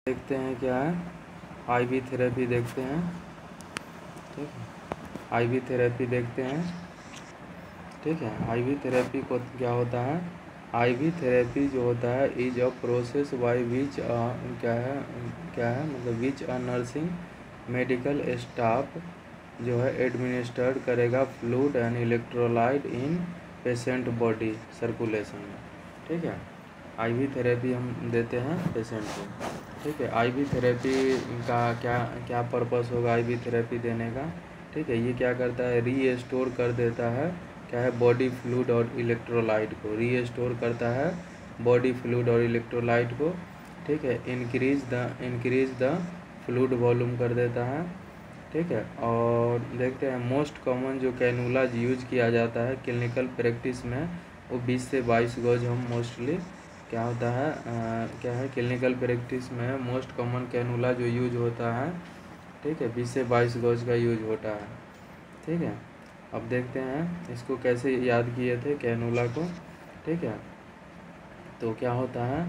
देखते हैं क्या है, आईवी थेरेपी देखते हैं। ठीक है, आईवी थेरेपी देखते हैं। ठीक है, आईवी थेरेपी को क्या होता है, आईवी थेरेपी जो होता है is a process by which क्या है मतलब विच अ नर्सिंग मेडिकल स्टाफ जो है एडमिनिस्ट्रेट करेगा fluid and electrolyte in patient body circulation में। ठीक है, आईवी थेरेपी हम देते हैं पेशेंट को। ठीक है, आईवी थेरेपी का क्या क्या पर्पस होगा आईवी थेरेपी देने का। ठीक है, ये क्या करता है, रीस्टोर कर देता है क्या है बॉडी फ्लूइड और इलेक्ट्रोलाइट को, रीस्टोर करता है बॉडी फ्लूइड और इलेक्ट्रोलाइट को। ठीक है, इंक्रीज द फ्लूइड वॉल्यूम कर देता है। ठीक है, और देखते हैं मोस्ट कॉमन जो कैनुलाज यूज किया जाता है क्लिनिकल प्रैक्टिस में वो 20 से 22 गज हम मोस्टली क्या होता है क्या है क्लिनिकल प्रैक्टिस में मोस्ट कॉमन कैनुला जो यूज होता है। ठीक है, 20 से 22 गज का यूज होता है। ठीक है, अब देखते हैं इसको कैसे याद किए थे कैनुला को। ठीक है, तो क्या होता है,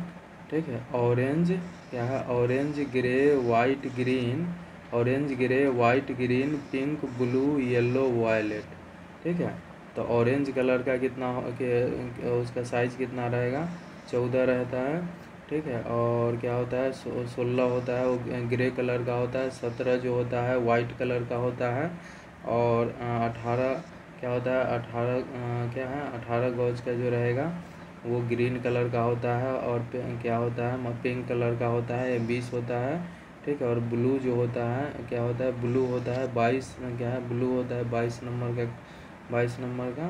ठीक है, ऑरेंज क्या है, orange grey white green, orange grey white green pink blue yellow violet. ठीक है, तो ऑरेंज कलर का कितना उसका साइज़ कितना रहेगा, 14 रहता है। ठीक है, और क्या होता है 16 होता है, वो ग्रे कलर का होता है, 17 जो होता है वाइट कलर का होता है, और 18 क्या होता है 18 क्या है 18 गज का जो रहेगा वो ग्रीन कलर का होता है, और क्या होता है पिंक कलर का होता है, 20 होता है। ठीक है, और ब्लू जो होता है क्या होता है, ब्लू होता है 22 क्या है, ब्लू होता है 22 नंबर का, 22 नंबर का।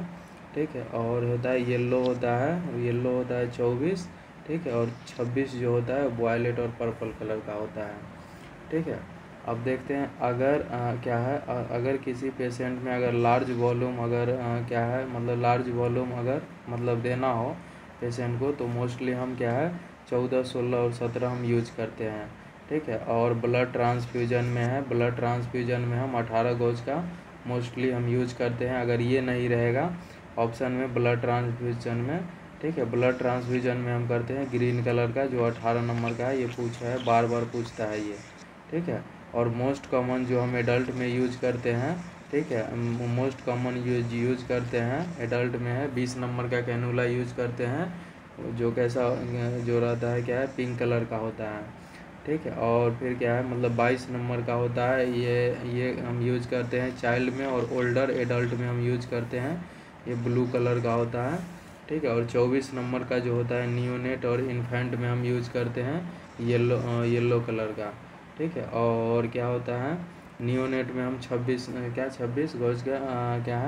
ठीक है, और होता है येलो होता है, येलो होता है 24। ठीक है, और 26 जो होता है वायलेट और पर्पल कलर का होता है। ठीक है, अब देखते हैं अगर क्या है अगर किसी पेशेंट में अगर लार्ज वॉल्यूम अगर क्या है मतलब लार्ज वॉल्यूम अगर मतलब देना हो पेशेंट को, तो मोस्टली हम क्या है 14, 16 और 17 हम यूज करते हैं। ठीक है, और ब्लड ट्रांसफ्यूजन में है, ब्लड ट्रांसफ्यूजन में हम 18 गज का मोस्टली हम यूज करते हैं। अगर ये नहीं रहेगा ऑप्शन में ब्लड ट्रांसफ्यूजन में, ठीक है, ब्लड ट्रांसफ्यूजन में हम करते हैं ग्रीन कलर का जो 18 नंबर का है, ये पूछा है बार बार पूछता है ये। ठीक है, और मोस्ट कॉमन जो हम एडल्ट में यूज करते हैं, ठीक है, मोस्ट कॉमन यूज करते हैं एडल्ट में है 20 नंबर का कैनुला यूज करते हैं, जो कैसा जो रहता है क्या है पिंक कलर का होता है। ठीक है, और फिर क्या है मतलब 22 नंबर का होता है, ये हम यूज करते हैं चाइल्ड में, और ओल्डर एडल्ट में हम यूज करते हैं, ये ब्लू कलर का होता है। ठीक है, और 24 नंबर का जो होता है नियोनेट और इन्फेंट में हम यूज करते हैं येलो कलर का। ठीक है, और क्या होता है नियोनेट में हम 26 गज का क्या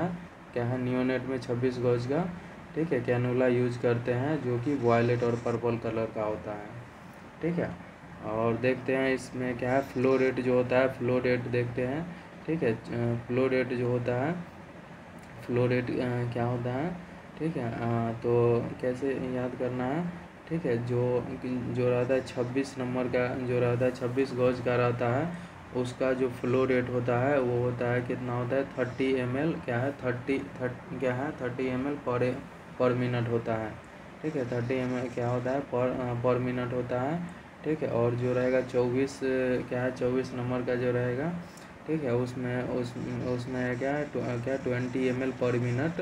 है नियोनेट में 26 गज का, ठीक है, कैनुला यूज करते हैं जो कि वायलेट और पर्पल कलर का होता है। ठीक है, और देखते हैं इसमें क्या है फ्लो रेट जो होता है, फ्लो रेट देखते हैं। ठीक है, फ्लो रेट जो होता है, फ्लो रेट क्या होता है। ठीक है, तो कैसे याद करना है। ठीक है, जो रहता है 26 नंबर का जो रहता है 26 गज का रहता है, उसका जो फ्लो रेट होता है वो होता है कितना होता है 30 ml क्या है 30 ml पर मिनट होता है। ठीक है, 30 ml क्या होता है पर मिनट होता है। ठीक है, और जो रहेगा 24 क्या है 24 नंबर का जो रहेगा, ठीक है, उसमें क्या 20 ml पर मिनट,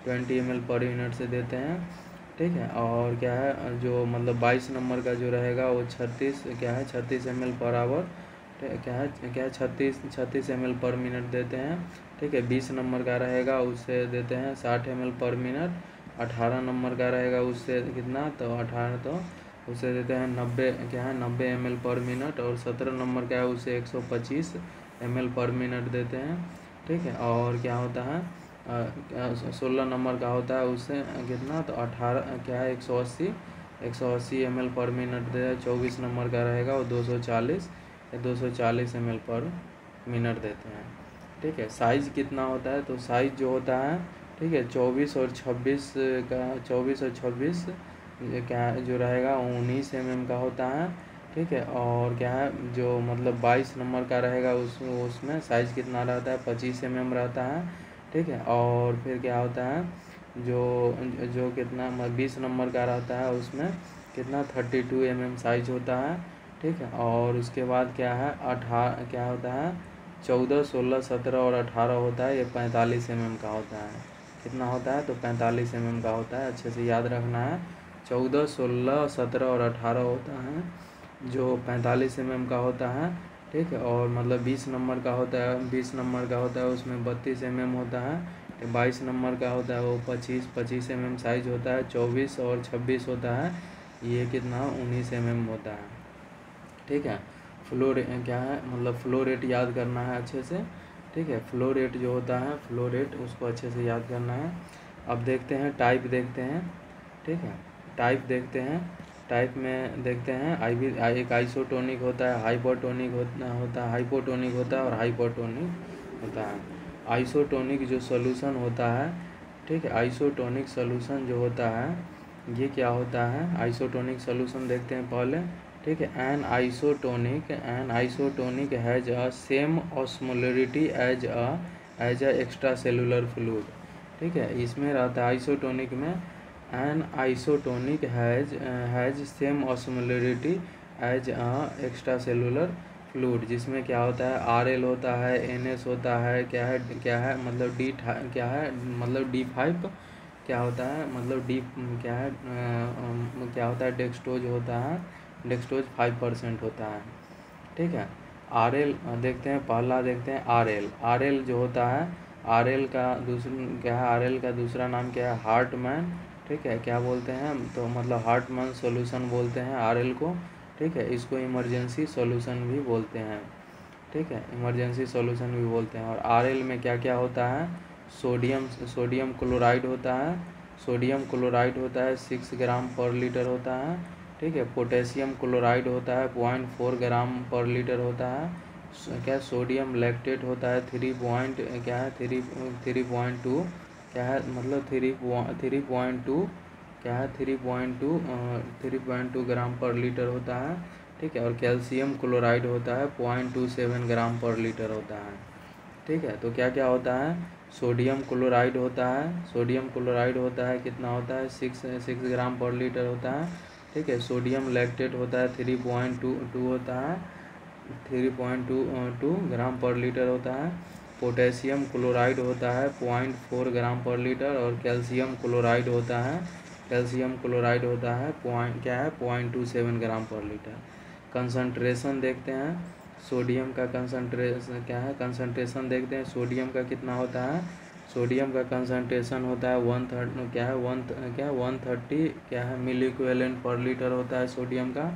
20 ml पर मिनट से देते हैं। ठीक है, और क्या है जो मतलब 22 नंबर का जो रहेगा वो 36 ml पर आवर क्या है 36 ml पर मिनट देते हैं। ठीक है, 20 नंबर का रहेगा उससे देते हैं 60 ml पर मिनट। 18 नंबर का रहेगा उससे कितना तो 18 तो उससे देते हैं 90 ml पर मिनट, और 17 नंबर का है उससे 125 ml पर मिनट देते हैं। ठीक है, और क्या होता है 16 नंबर का होता है उससे कितना तो 18 क्या है 180 ml पर मिनट दे। 24 नंबर का रहेगा वो 240 ml पर मिनट देते हैं। ठीक है, साइज़ कितना होता है, तो साइज़ जो होता है, ठीक है, 24 और 26 क्या जो रहेगा 19 mm का होता है। ठीक है, और क्या है जो मतलब 22 नंबर का रहेगा उसमें साइज़ कितना रहता है 25 mm रहता है। ठीक है, और फिर क्या होता है जो जो कितना 20 नंबर का रहता है उसमें कितना 32 mm साइज होता है। ठीक है। और उसके बाद क्या है, क्या होता है, 14, 16, 17 और 18 होता है, ये 45 mm का होता है। कितना होता है, तो 45 mm का होता है, अच्छे से याद रखना है। 14, 16, 17 और 18 होता है, जो 45 mm का होता है, ठीक है। और मतलब 20 नंबर का होता है, 20 नंबर का होता है, उसमें 32 mm होता है। 22 नंबर का होता है, वो 25 mm साइज होता है। 24 और 26 होता है, ये कितना 19 mm होता है, ठीक है। फ्लो रेट क्या है, मतलब फ्लो रेट याद करना है अच्छे से, ठीक है। फ्लो रेट जो होता है, फ्लो रेट उसको अच्छे से याद करना है। अब देखते हैं टाइप, देखते हैं, ठीक है। टाइप देखते हैं, टाइप में देखते हैं एक आइसोटोनिक होता है, हाइपोटोनिक होता है, हाइपोटोनिक होता है और हाइपोटोनिक होता है। आइसोटोनिक जो सोल्यूशन होता है, ठीक है, आइसोटोनिक सोल्यूशन जो होता है, ये क्या होता है, आइसोटोनिक सोल्यूशन देखते हैं पहले, ठीक है। An isotonic has a same osmolarity as a extracellular fluid, ठीक है। इसमें रहता है आइसोटोनिक में, an isotonic has same osmolarity as a extracellular fluid, जिसमें क्या होता है, RL होता है, NS होता है, क्या है मतलब क्या है मतलब D5 क्या होता है, मतलब क्या है क्या होता है, डेक्सटोज होता है, डेक्सटोज 5% होता है, ठीक है। RL देखते हैं, पहला देखते हैं RL जो होता है, RL का दूसरा क्या है, RL का दूसरा नाम क्या है, हार्टमैन, ठीक है। क्या बोलते हैं, तो मतलब हार्टमैन सॉल्यूशन बोलते हैं RL को, ठीक है। इसको इमरजेंसी सॉल्यूशन भी बोलते हैं, ठीक है, इमरजेंसी सॉल्यूशन भी बोलते हैं। और RL में क्या क्या होता है, सोडियम क्लोराइड होता है, सोडियम क्लोराइड होता है 6 ग्राम पर लीटर होता है, ठीक है। पोटेशियम क्लोराइड होता है 0.4 ग्राम पर लीटर होता है। क्या सोडियम लैक्टेट होता है 3.2 क्या है, मतलब 3.2 क्या है 3.2 ग्राम पर लीटर होता है, ठीक है। और कैल्शियम क्लोराइड होता है 0.27 ग्राम पर लीटर होता है, ठीक है। तो क्या क्या होता है, सोडियम क्लोराइड होता है, सोडियम क्लोराइड होता है कितना होता है, 6 ग्राम पर लीटर होता है, ठीक है। सोडियम लैक्टेट होता है 3.2 होता है, 3.2 ग्राम पर लीटर होता है। पोटेशियम क्लोराइड होता है 0.4 ग्राम पर लीटर। और कैल्शियम क्लोराइड होता है, कैल्शियम क्लोराइड होता है क्या है 0.27 ग्राम पर लीटर। कंसंट्रेशन देखते हैं, सोडियम का कंसंट्रेशन क्या है, कंसंट्रेशन देखते हैं, सोडियम का कितना होता है, सोडियम का कंसंट्रेशन होता है 130 क्या है 130 क्या है मिली इक्विवेलेंट पर लीटर होता है सोडियम का,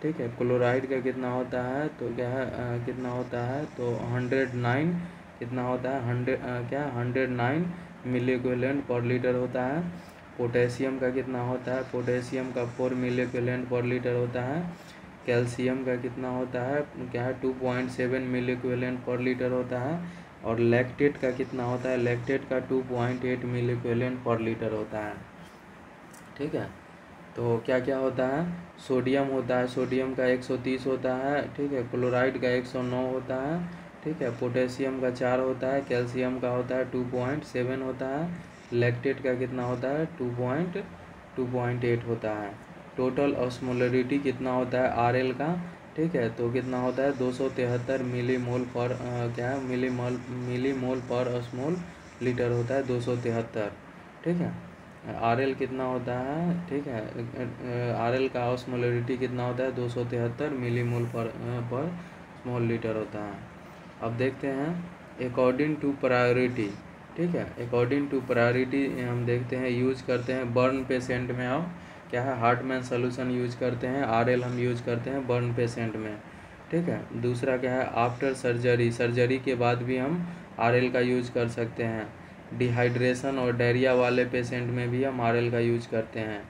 ठीक है। क्लोराइड का कितना होता है, तो क्या है कितना होता है, तो 109 कितना होता है 109 मिली इक्विवेलेंट पर लीटर होता है। पोटेशियम का कितना होता है, पोटेशियम का 4 मिली इक्विवेलेंट पर लीटर होता है। कैल्शियम का कितना होता है, क्या है 2.7 मिली इक्विवेलेंट पर लीटर होता है। और लैक्टेट का कितना होता है, लैक्टेट का 2.8 मिली इक्विवेलेंट पर लीटर होता है, ठीक है। तो क्या क्या होता है, सोडियम होता है, सोडियम का 130 होता है, ठीक है। क्लोराइड का 109 होता है, ठीक है। पोटेशियम का 4 होता है, कैल्शियम का होता है 2.7 होता है। लैक्टेट का कितना होता है 2.8 होता है। टोटल ऑस्मोलरिटी कितना होता है RL का, ठीक है, तो कितना होता है 273 मिलीमोल पर क्या है मिलीमोल पर ऑस्मोल लीटर होता है 273, ठीक है। RL कितना होता है, ठीक है, RL का ऑस्मोलरिटी कितना होता है 273 मिलीमोल पर स्मॉल लीटर होता है। अब देखते हैं अकॉर्डिंग टू प्रायोरिटी, ठीक है। अकॉर्डिंग टू प्रायोरिटी हम देखते हैं, यूज करते हैं बर्न पेशेंट में, हम क्या है हार्टमैन सोल्यूशन यूज करते हैं, RL हम यूज करते हैं बर्न पेशेंट में, ठीक है। दूसरा क्या है, आफ्टर सर्जरी, सर्जरी के बाद भी हम RL का यूज कर सकते हैं। डिहाइड्रेशन और डायरिया वाले पेशेंट में भी हम RL का यूज करते हैं,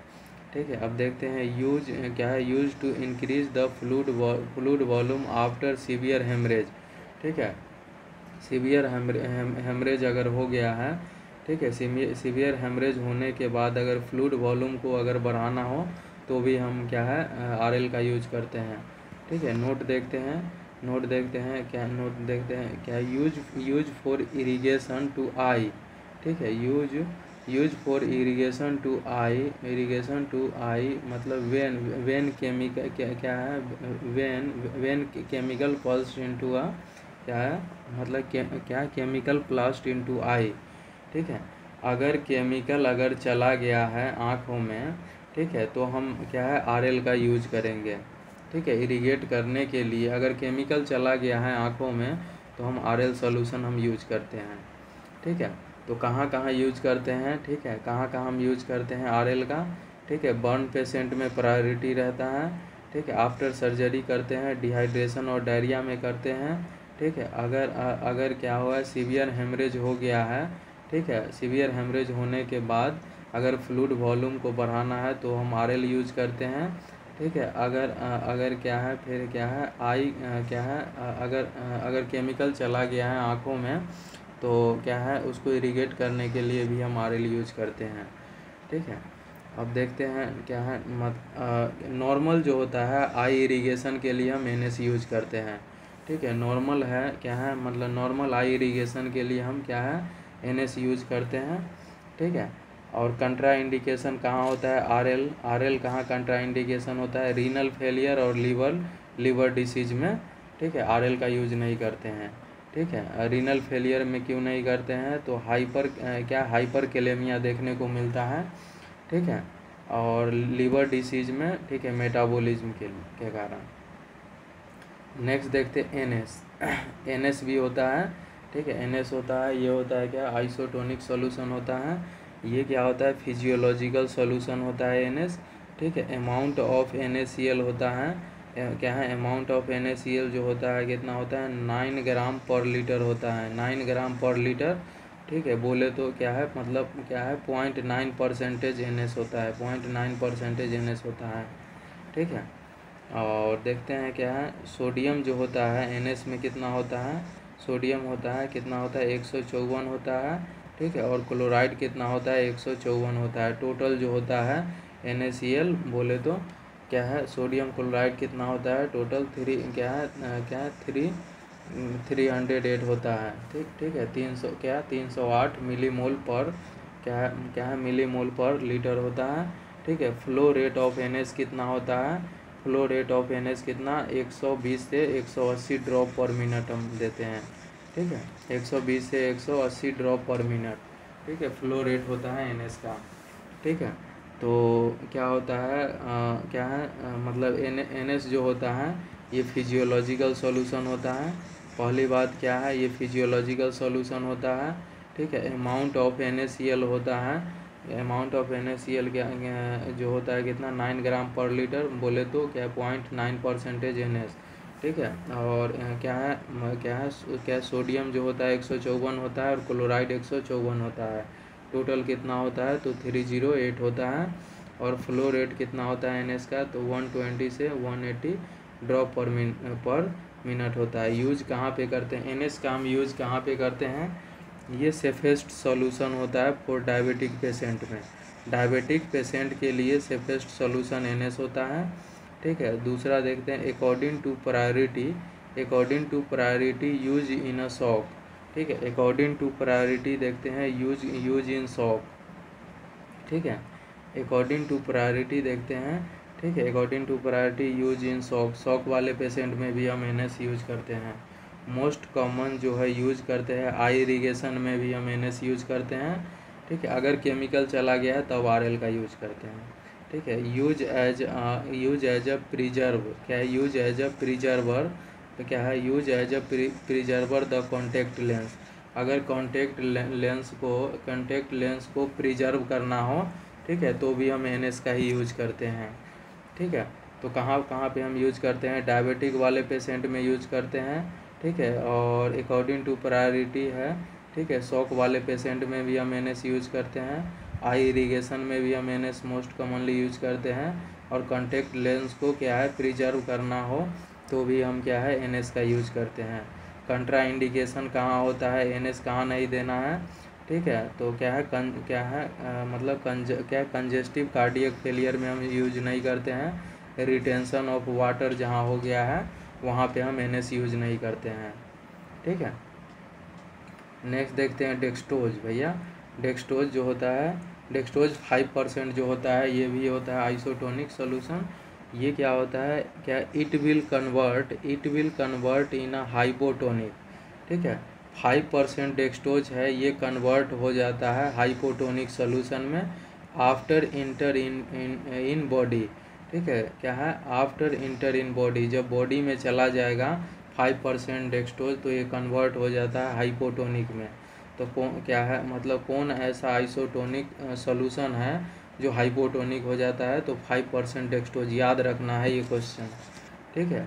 ठीक है। अब देखते हैं यूज क्या है, use to increase the fluid volume after severe haemorrhage, ठीक है। सीवियर हेमरेज अगर हो गया है, ठीक है, सीवियर हेमरेज होने के बाद अगर फ्लूइड वॉल्यूम को अगर बढ़ाना हो तो भी हम क्या है RL का यूज करते हैं, ठीक है। नोट देखते हैं, नोट देखते हैं क्या, use for irrigation to eye, ठीक है, use use for irrigation to eye मतलब वेन केमिकल क्या है, vein chemical pulse into a क्या है मतलब क्या केमिकल प्लास्ट इनटू आई। ठीक है, अगर केमिकल अगर चला गया है आँखों में, ठीक है, तो हम क्या है आरएल का यूज करेंगे। ठीक है, इरिगेट करने के लिए अगर केमिकल चला गया है आँखों में तो हम आरएल सॉल्यूशन हम यूज करते हैं। ठीक है, तो कहाँ कहाँ यूज करते हैं, ठीक है, कहाँ कहाँ हम यूज करते हैं आरएल का। ठीक है, बर्न पेशेंट में प्रायोरिटी रहता है। ठीक है, आफ्टर सर्जरी करते हैं, डिहाइड्रेशन और डायरिया में करते हैं। ठीक है, अगर क्या हुआ है सीवियर हेमरेज हो गया है, ठीक है, सीवियर हेमरेज होने के बाद अगर फ्लूइड वॉल्यूम को बढ़ाना है तो हम आरएल यूज करते हैं। ठीक है, अगर क्या है फिर क्या है क्या है अगर केमिकल चला गया है आँखों में तो क्या है उसको इरिगेट करने के लिए भी हम आरएल यूज करते हैं। ठीक है, अब देखते हैं क्या है नॉर्मल जो होता है आई इरिगेशन के लिए हम एनएस यूज करते हैं। ठीक है, नॉर्मल है क्या है मतलब नॉर्मल आई इरिगेशन के लिए हम क्या है एनएस यूज करते हैं। ठीक है, और कंट्रा इंडिकेशन कहाँ होता है आरएल कहाँ कंट्रा इंडिकेशन होता है, रीनल फेलियर और लीवर डिसीज में। ठीक है, आरएल का यूज नहीं करते हैं। ठीक है, रीनल फेलियर में क्यों नहीं करते हैं तो हाइपर कैलेमिया देखने को मिलता है। ठीक है, और लीवर डिसीज में ठीक है मेटाबॉलिज्म के कारण। नेक्स्ट देखते हैं एनएस भी होता है। ठीक है, एनएस होता है, ये होता है क्या आइसोटोनिक सॉल्यूशन होता है। ये क्या होता है फिजियोलॉजिकल सॉल्यूशन होता है एनएस। ठीक है, अमाउंट ऑफ NaCl होता है क्या है अमाउंट ऑफ NaCl जो होता है कितना होता है 9 ग्राम पर लीटर होता है, 9 ग्राम पर लीटर। ठीक है, बोले तो क्या है मतलब क्या है 0.9% NS होता है, 0.9% NS होता है। ठीक है, और देखते हैं क्या है सोडियम जो होता है NS में कितना होता है, सोडियम होता है कितना होता है 154 होता है। ठीक है, और क्लोराइड कितना होता है 154 होता है। टोटल जो होता है NaCl बोले तो क्या है सोडियम क्लोराइड कितना होता है टोटल 308 होता है। ठीक है 308 मिलीमोल पर क्या है मिलीमोल पर लीटर होता है। ठीक है, फ्लो रेट ऑफ NS कितना होता है, फ्लो रेट ऑफ NS कितना 120 से 180 ड्रॉप पर मिनट हम देते हैं। ठीक है, 120 से 180 ड्रॉप पर मिनट। ठीक है, फ्लो रेट होता है NS का। ठीक है, तो क्या होता है क्या है मतलब NS जो होता है ये फिजियोलॉजिकल सॉल्यूशन होता है। पहली बात क्या है ये फिजियोलॉजिकल सॉल्यूशन होता है। ठीक है, अमाउंट ऑफ NaCl होता है, अमाउंट ऑफ NaCl क्या जो होता है कितना 9 ग्राम पर लीटर बोले तो क्या 0.9% NS। ठीक है, और क्या सोडियम जो होता है 154 होता है और क्लोराइड 154 होता है। टोटल कितना होता है तो 308 होता है। और फ्लो रेट कितना होता है NS का तो 120 से 180 ड्रॉप पर मिनट होता है। यूज कहाँ पे करते हैं NS का हम यूज कहाँ पे करते हैं, ये सेफेस्ट सॉल्यूशन होता है फॉर डायबिटिक पेशेंट में। डायबिटिक पेशेंट के लिए सेफेस्ट सॉल्यूशन NS होता है। ठीक है, दूसरा देखते हैं according to priority use in a shock. ठीक है, अकॉर्डिंग टू प्रायोरिटी देखते हैं यूज इन शॉक। ठीक है, अकॉर्डिंग टू प्रायोरिटी देखते हैं। ठीक है, according to priority use in shock वाले पेशेंट में भी हम NS यूज करते हैं। मोस्ट कॉमन जो है यूज करते हैं आई इरिगेशन में भी हम NS यूज करते हैं। ठीक है, अगर केमिकल चला गया है तब RL का यूज करते हैं। ठीक है, यूज एज अ प्रिजर्व क्या है यूज एज अ प्रिजर्वर तो क्या है use as a preserver the contact lens. अगर कॉन्टैक्ट लेंस को प्रिजर्व करना हो, ठीक है, तो भी हम NS का ही यूज करते हैं। ठीक है, तो कहाँ कहाँ पे हम यूज करते हैं डायबिटिक वाले पेशेंट में यूज करते हैं। ठीक है, और अकॉर्डिंग टू प्रायोरिटी है। ठीक है, शॉक वाले पेशेंट में भी हम NS यूज करते हैं। आई इरिगेशन में भी हम NS मोस्ट कॉमनली यूज करते हैं। और कॉन्टैक्ट लेंस को क्या है प्रिजर्व करना हो तो भी हम क्या है NS का यूज करते हैं। कंट्रा इंडिकेशन कहाँ होता है NS कहाँ नहीं देना है। ठीक है, तो क्या है मतलब कंजेस्टिव कार्डियक फेलियर में हम यूज नहीं करते हैं। रिटेंशन ऑफ वाटर जहाँ हो गया है वहाँ पे हम NS यूज नहीं करते हैं। ठीक है, नेक्स्ट देखते हैं डेक्सट्रोज भैया। डेक्सट्रोज जो होता है, डेक्सट्रोज 5% जो होता है, ये भी होता है आइसोटोनिक सॉल्यूशन। ये क्या होता है, क्या it will convert in a hypotonic, ठीक है। 5% डेक्सट्रोज है, ये कन्वर्ट हो जाता है हाइपोटोनिक सॉल्यूशन में आफ्टर इंटर इन बॉडी, ठीक है। क्या है, आफ्टर इंटर इन बॉडी, जब बॉडी में चला जाएगा 5% डेक्सट्रोज तो ये कन्वर्ट हो जाता है हाइपोटोनिक में। तो क्या है, मतलब कौन ऐसा आइसोटोनिक सॉल्यूशन है जो हाइपोटोनिक हो जाता है, तो 5% डेक्सट्रोज, याद रखना है ये क्वेश्चन, ठीक है।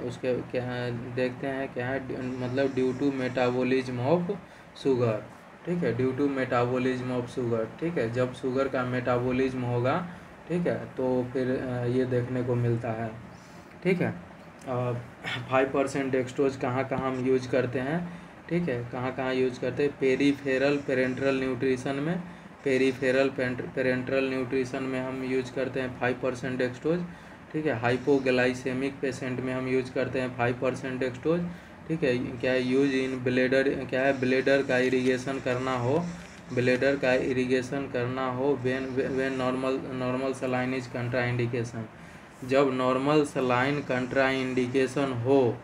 उसके क्या है, देखते हैं क्या है, मतलब due to metabolism of sugar, ठीक है, due to metabolism of sugar, ठीक है। जब शुगर का मेटाबॉलिज्म होगा, ठीक है, तो फिर ये देखने को मिलता है, ठीक है। 5% डेक्सट्रोज कहाँ कहाँ हम यूज करते हैं, ठीक है, कहाँ कहाँ यूज करते हैं, पेरीफेरल पेरेंट्रल न्यूट्रिशन में, पेरीफेरल पेरेंट्रल न्यूट्रिशन में हम यूज करते हैं 5% डेक्सट्रोज, ठीक है। हाइपोग्लाइसेमिक पेशेंट में हम यूज करते हैं 5% डेक्सट्रोज, ठीक है। क्या है, यूज इन ब्लेडर, क्या है, ब्लेडर का इरिगेशन करना हो, ब्लेडर का इरिगेशन करना हो, when normal saline is contraindication, जब नॉर्मल सलाइन कंट्राइंडिकेशन हो,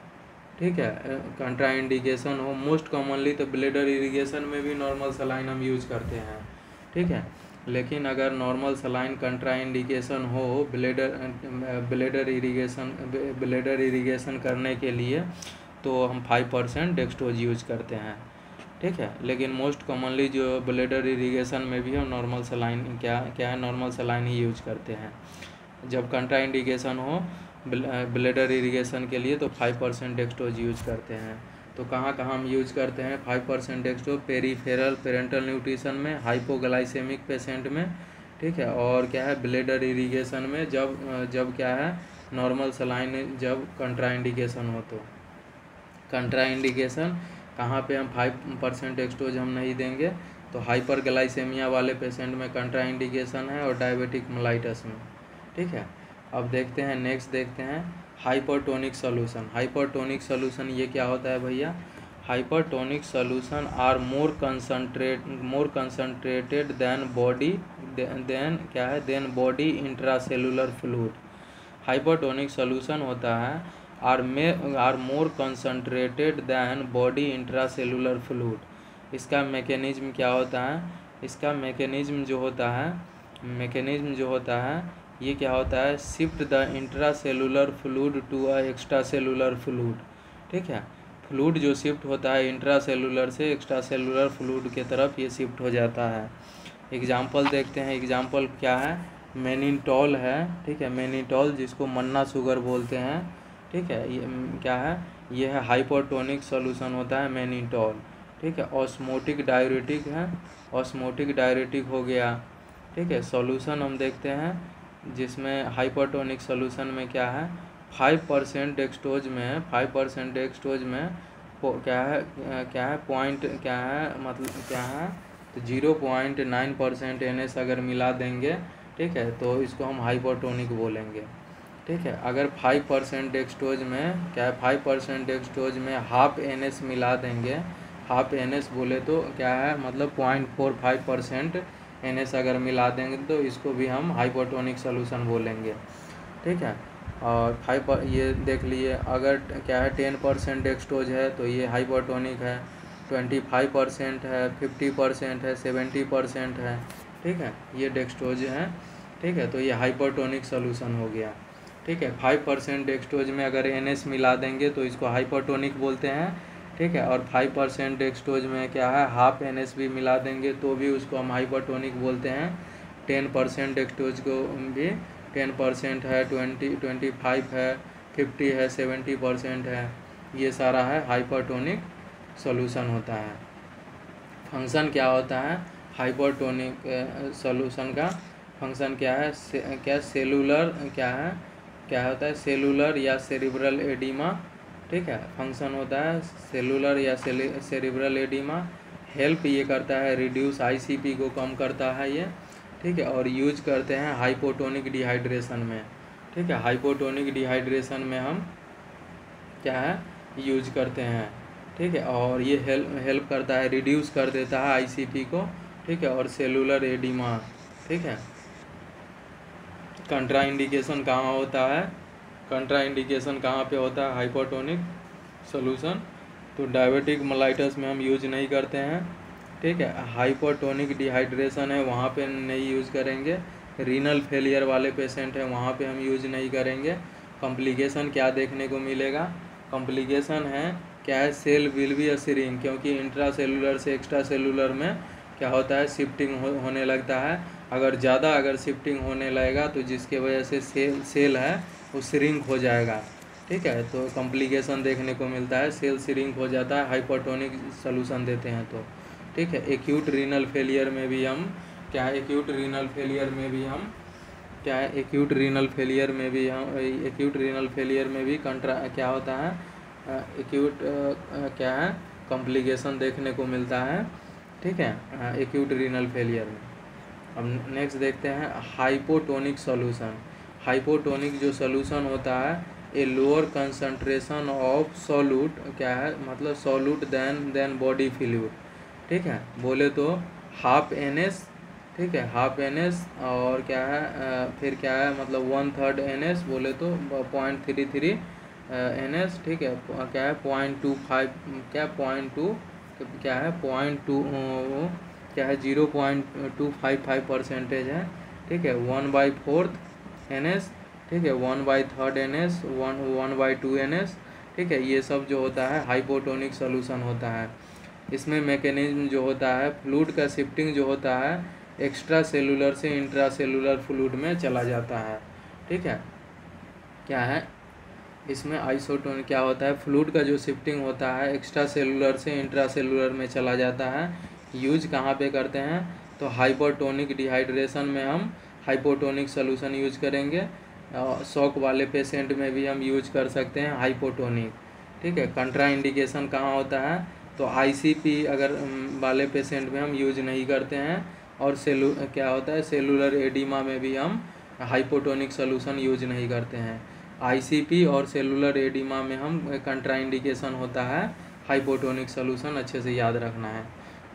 ठीक है, कंट्राइंडिकेशन हो। मोस्ट कॉमनली तो ब्लेडर इरिगेशन में भी नॉर्मल सलाइन हम यूज करते हैं, ठीक है। लेकिन अगर नॉर्मल सलाइन कंट्राइंडिकेशन हो ब्लेडर इरिगेशन करने के लिए, तो हम 5% डेक्सट्रोज यूज करते हैं, ठीक है। लेकिन मोस्ट कॉमनली जो ब्लेडर इरिगेशन में भी हम नॉर्मल सलाइन क्या है, नॉर्मल सलाइन ही यूज करते हैं। जब कंट्राइंडिकेशन हो ब्लेडर इरिगेशन के लिए, तो 5% डेक्सट्रोज यूज करते हैं। तो कहाँ कहाँ हम यूज करते हैं 5% डेक्सट्रोज, पेरीफेरल पेरेंटल न्यूट्रिशन में, हाइपोग्लाइसेमिक पेशेंट में, ठीक है, और क्या है, ब्लेडर इरिगेशन में, जब क्या है, नॉर्मल सलाइन जब कंट्राइंडिकेशन हो। तो कंट्राइंडिकेशन कहाँ पे हम 5% डेक्सट्रोज हम नहीं देंगे, तो हाइपरग्लाइसेमिया वाले पेशेंट में कंट्राइंडिकेशन है, और डायबिटिक मेलाइटस में, ठीक है। अब देखते हैं, नेक्स्ट देखते हैं हाइपरटोनिक सॉल्यूशन। हाइपरटोनिक सॉल्यूशन ये क्या होता है भैया, hypertonic solution are more concentrated than body intracellular fluid. Hypertonic solution होता है are more concentrated than body intracellular fluid. इसका मैकेनिज्म क्या होता है, इसका मैकेनिज्म जो होता है ये क्या होता है, shift the intracellular fluid to a extracellular fluid, ठीक है। फ्लूइड जो शिफ्ट होता है इंट्रासेलुलर से एक्स्ट्रासेलुलर फ्लूइड के तरफ ये शिफ्ट हो जाता है। एग्जाम्पल देखते हैं, एग्जाम्पल क्या है, मेनिटॉल है, ठीक है, मेनिटॉल जिसको मन्ना शुगर बोलते हैं, ठीक है। ये क्या है, ये है हाइपरटोनिक सॉल्यूशन होता है मेनिटॉल, ठीक है। ऑस्मोटिक डाययूरेटिक है, ऑस्मोटिक डाययूरेटिक हो गया, ठीक है। सॉल्यूशन हम देखते हैं जिसमें हाइपरटोनिक सॉल्यूशन में क्या है, 5% डेक्सट्रोज में, 5% डेक्सट्रोज में क्या है पॉइंट क्या है, मतलब क्या है, तो 0.9% NS अगर मिला देंगे, ठीक है, तो इसको हम हाइपरटोनिक बोलेंगे, ठीक है। अगर 5% डेक्सट्रोज में क्या है, 5% डेक्सट्रोज में हाफ NS मिला देंगे, हाफ NS बोले तो क्या है, मतलब 0.45% NS अगर मिला देंगे तो इसको भी हम हाइपरटोनिक सॉल्यूशन बोलेंगे, ठीक है। और ये देख लिए, अगर क्या है 10% डेक्सट्रोज है तो ये हाइपरटोनिक है, 25% है, 50% है, 70% है, ठीक है, ये डेक्सट्रोज है, ठीक है। तो ये हाइपरटोनिक सॉल्यूशन हो गया, ठीक है। 5% डेक्सट्रोज में अगर NS मिला देंगे तो इसको हाइपरटोनिक बोलते हैं, ठीक है। और 5% डेक्सट्रोज में क्या है, हाफ NS भी मिला देंगे तो भी उसको हम हाइपरटोनिक बोलते हैं। 10% डेक्सट्रोज को भी 10% है, 25 है, 50 है, 70% है, ये सारा है हाइपरटोनिक सॉल्यूशन होता है। फंक्शन क्या होता है हाइपरटोनिक सॉल्यूशन का, फंक्शन क्या है, क्या सेलुलर क्या होता है, सेलुलर या सेरिब्रल एडिमा, ठीक है। फंक्शन होता है सेलुलर या सेरिब्रल एडिमा। हेल्प ये करता है रिड्यूस ICP को कम करता है ये, ठीक है। और यूज करते हैं हाइपोटोनिक डिहाइड्रेशन में, ठीक है। हाइपोटोनिक डिहाइड्रेशन में हम क्या है यूज करते हैं, ठीक है। और ये हेल्प करता है, रिड्यूस कर देता है ICP को, ठीक है, और सेलुलर एडिमा। ठीक है, कंट्रा इंडिकेशन कहाँ होता है, कंट्रा इंडिकेशन कहाँ पे होता है, हाइपोटोनिक सॉल्यूशन। तो डायबिटिक मेलाइटस में हम यूज नहीं करते हैं। ठीक है, हाइपोटोनिक डिहाइड्रेशन है वहाँ पे नहीं यूज़ करेंगे। रीनल फेलियर वाले पेशेंट हैं वहाँ पे हम यूज नहीं करेंगे। कॉम्प्लिकेशन क्या देखने को मिलेगा, कॉम्प्लिकेशन है क्या है, सेल विल बी श्रिंक, क्योंकि इंट्रा सेलुलर से एक्स्ट्रा सेलुलर में क्या होता है, शिफ्टिंग होने लगता है। अगर शिफ्टिंग होने लगेगा तो जिसके वजह से सेल है वो श्रिंक हो जाएगा। ठीक है, तो कॉम्प्लिकेशन देखने को मिलता है, सेल श्रिंक हो जाता है हाइपोटोनिक सॉल्यूशन देते हैं तो। ठीक है, एक्यूट रीनल फेलियर में भी हम क्या है, एक्यूट रीनल फेलियर में भी हम क्या है, एक्यूट रीनल फेलियर में भी हम एक्यूट रीनल फेलियर में भी कंट्रा क्या होता है, एक्यूट क्या है, कॉम्प्लिकेशन देखने को मिलता है। ठीक है, एक्यूट रीनल फेलियर में। अब नेक्स्ट देखते हैं हाइपोटोनिक सॉल्यूशन। हाइपोटोनिक जो सॉल्यूशन होता है, a lower concentration of solute क्या है, मतलब सॉल्यूट देन बॉडी फ्लूइड। ठीक है, बोले तो हाफ NS। ठीक है, हाफ NS और क्या है फिर क्या है, मतलब 1/3 NS बोले तो 0.33 NS। ठीक है, क्या है 0.25 क्या 0.2 क्या है 0.2 क्या है 0.255% है। ठीक है, 1/4 NS। ठीक है, 1/3 NS, 1/2 NS। ठीक है, ये सब जो होता है हाइपोटोनिक सॉल्यूशन होता है। इसमें मैकेनिज्म जो होता है, फ्लूइड का शिफ्टिंग जो होता है एक्स्ट्रा सेलुलर से इंट्रा सेलुलर फ्लूइड में चला जाता है। ठीक है, क्या है इसमें आइसोटोन क्या होता है, फ्लूइड का जो शिफ्टिंग होता है एक्स्ट्रा सेलुलर से इंट्रा सेलुलर में चला जाता है। यूज कहाँ पे करते हैं, तो हाइपोटोनिक डिहाइड्रेशन में हम हाइपोटोनिक सॉल्यूशन यूज करेंगे। शॉक वाले पेशेंट में भी हम यूज कर सकते हैं हाइपोटोनिक। ठीक है, कंट्रा इंडिकेशन कहाँ होता है, तो ICP अगर वाले पेशेंट में हम यूज नहीं करते हैं। और क्या होता है, सेलुलर एडिमा में भी हम हाइपोटोनिक सॉल्यूशन यूज नहीं करते हैं। ICP और सेलुलर एडिमा में हम कंट्रा इंडिकेशन होता है हाइपोटोनिक सॉल्यूशन, अच्छे से याद रखना है।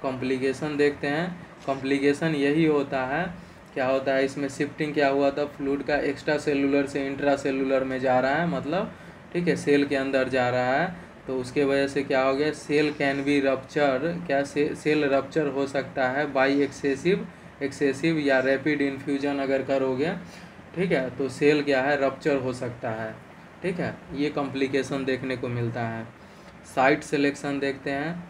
कॉम्प्लिकेशन देखते हैं, कॉम्प्लिकेशन यही होता है, क्या होता है इसमें शिफ्टिंग क्या हुआ था, फ्लूइड का एक्स्ट्रा सेलुलर से इंट्रा सेलुलर में जा रहा है, मतलब ठीक है सेल के अंदर जा रहा है। तो उसके वजह से क्या हो गया, सेल कैन बी रप्चर, क्या सेल रप्चर हो सकता है बाई एक्सेसिव या रैपिड इन्फ्यूजन अगर करोगे। ठीक है, तो सेल क्या है रप्चर हो सकता है। ठीक है, ये कॉम्प्लिकेशन देखने को मिलता है। साइट सिलेक्शन देखते हैं,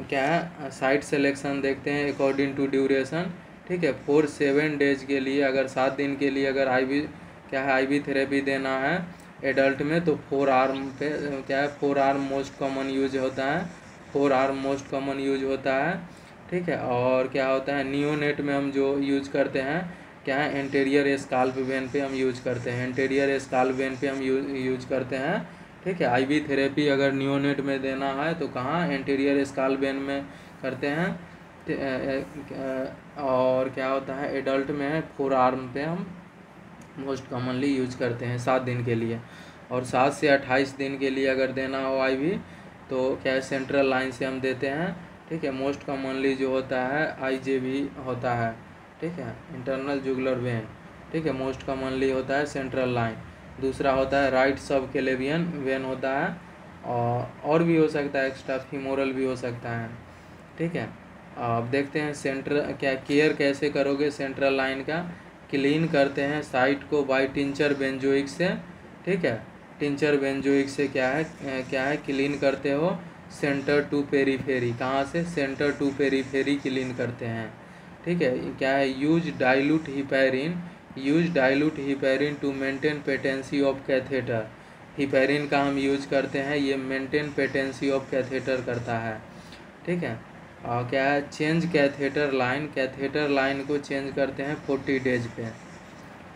क्या है साइट सिलेक्शन देखते हैं अकॉर्डिंग टू ड्यूरेशन। ठीक है, 4-7 डेज के लिए, अगर 7 दिन के लिए अगर IV थेरेपी देना है एडल्ट में, तो 4 आर्म पे क्या है 4 आर्म मोस्ट कॉमन यूज होता है, 4 आर्म मोस्ट कॉमन यूज होता है। ठीक है, और क्या होता है नियोनेट में हम जो यूज करते हैं क्या है, एंटीरियर स्काल्प वेन पे हम यूज करते हैं, एंटीरियर स्काल्प वेन पे हम यूज करते हैं। ठीक है, IV थेरेपी अगर नियोनेट में देना है तो कहाँ, एंटीरियर स्काल्प वेन में करते हैं। और क्या होता है एडल्ट में है 4 आर्म पे हम मोस्ट कॉमनली यूज करते हैं 7 दिन के लिए। और 7 से 28 दिन के लिए अगर देना हो IV तो क्या है सेंट्रल लाइन से हम देते हैं। ठीक है, मोस्ट कॉमनली जो होता है IJV होता है। ठीक है, इंटरनल जुगुलर वेन। ठीक है, मोस्ट कॉमनली होता है सेंट्रल लाइन। दूसरा होता है राइट सब क्लेवियन वेन होता है, और भी हो सकता है एक्स्ट्रा फीमोरल भी हो सकता है। ठीक है, अब देखते हैं क्या केयर कैसे करोगे सेंट्रल लाइन का। क्लीन करते हैं साइट को बाय टिंचर बेंजोइक से। ठीक है, टिंचर बेंजोइक से क्या है क्लीन करते हो सेंटर टू पेरीफेरी, कहाँ से, सेंटर टू पेरीफेरी क्लीन करते हैं। ठीक है, क्या है use dilute heparin to maintain patency of catheter. Heparin का हम यूज करते हैं, ये मेंटेन पेटेंसी ऑफ कैथेटर करता है। ठीक है, क्या है चेंज कैथेटर लाइन को चेंज करते हैं 40 डेज पे।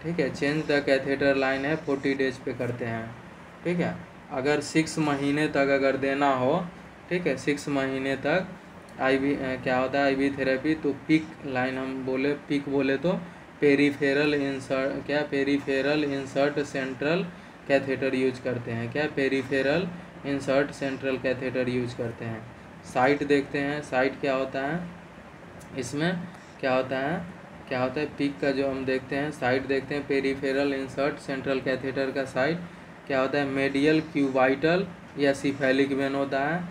ठीक है, चेंज द कैथेटर लाइन है 40 डेज पे करते हैं। ठीक है, अगर 6 महीने तक अगर देना हो, ठीक है 6 महीने तक क्या होता है IV थेरेपी, तो पिक लाइन हम बोले तो peripheral insert central catheter use करते हैं। क्या peripheral insert central catheter use करते हैं। साइट देखते हैं, साइट क्या होता है, इसमें क्या होता है पिक का जो हम देखते हैं साइट देखते हैं, पेरिफेरल इंसर्ट सेंट्रल कैथेटर का साइट क्या होता है, मेडियल क्यूबाइटल या सिफेलिक वेन होता है।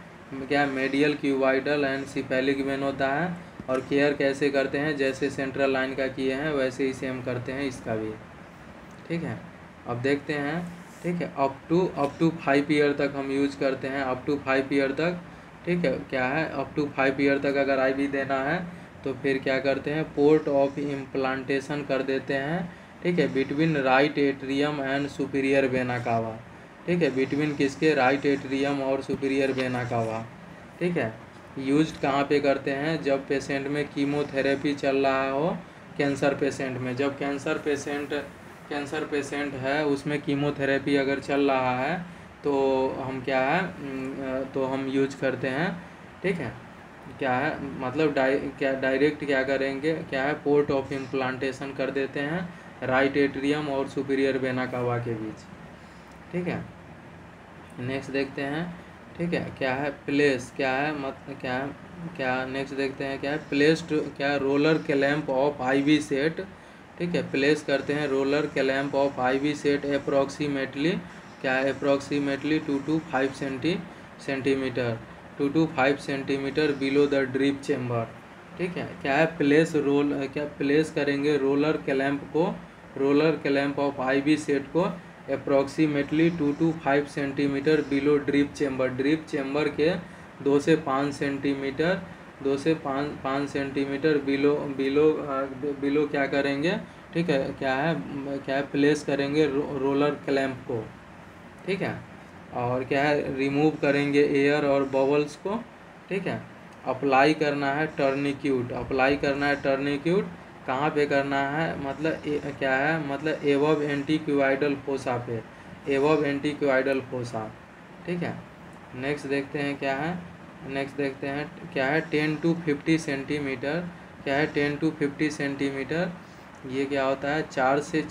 क्या medial cubital and cephalic vein होता है। और केयर कैसे करते हैं, जैसे सेंट्रल लाइन का किए हैं वैसे ही सेम करते हैं इसका भी। ठीक है, अब देखते हैं। ठीक है, अप टू 5 ईयर तक हम यूज करते हैं, अप टू 5 ईयर तक। ठीक है, क्या है, अप टू 5 ईयर तक अगर आईवी देना है तो फिर क्या करते हैं, पोर्ट ऑफ इम्प्लांटेशन कर देते हैं। ठीक है, between right atrium and superior vena cava. ठीक है, बिटवीन किसके, राइट एट्रियम और सुपीरियर वेना कावा। ठीक है, यूज्ड कहाँ पे करते हैं, जब पेशेंट में कीमोथेरेपी चल रहा हो, कैंसर पेशेंट में, जब कैंसर पेशेंट है उसमें कीमोथेरेपी अगर चल रहा है तो हम क्या है तो हम यूज करते हैं। ठीक है, क्या है मतलब डायरेक्ट क्या करेंगे, क्या है, पोर्ट ऑफ इम्प्लांटेशन कर देते हैं राइट एट्रियम और सुपीरियर वेना कावा के बीच। ठीक है, नेक्स्ट देखते हैं। ठीक है, क्या है, प्लेस क्या है क्या नेक्स्ट देखते हैं, क्या है, प्लेस्ड क्या roller clamp of IV set. ठीक है, प्लेस करते हैं roller clamp of IV set approximately क्या है, approximately 2 to 5 centimetre 2 to 5 centimetre below the drip chamber. ठीक है, क्या है, प्लेस करेंगे roller clamp of IV set को approximately 2 to 5 centimetre below drip chamber के 2 से 5 सेंटीमीटर बिलो क्या करेंगे। ठीक है, क्या है प्लेस करेंगे रोलर क्लैंप को। ठीक है, और क्या है, रिमूव करेंगे एयर और बबल्स को। ठीक है, अप्लाई करना है टर्निक्यूट कहाँ पे करना है, मतलब क्या है, मतलब एबव एंटीक्यूआइडल फोसा पे, एबव एंटीक्यूआइडल फोसा। ठीक है, नेक्स्ट देखते हैं क्या है, क्या है 10 to 50 सेंटीमीटर। क्या है 10 to 50 सेंटीमीटर, ये क्या होता है 4 से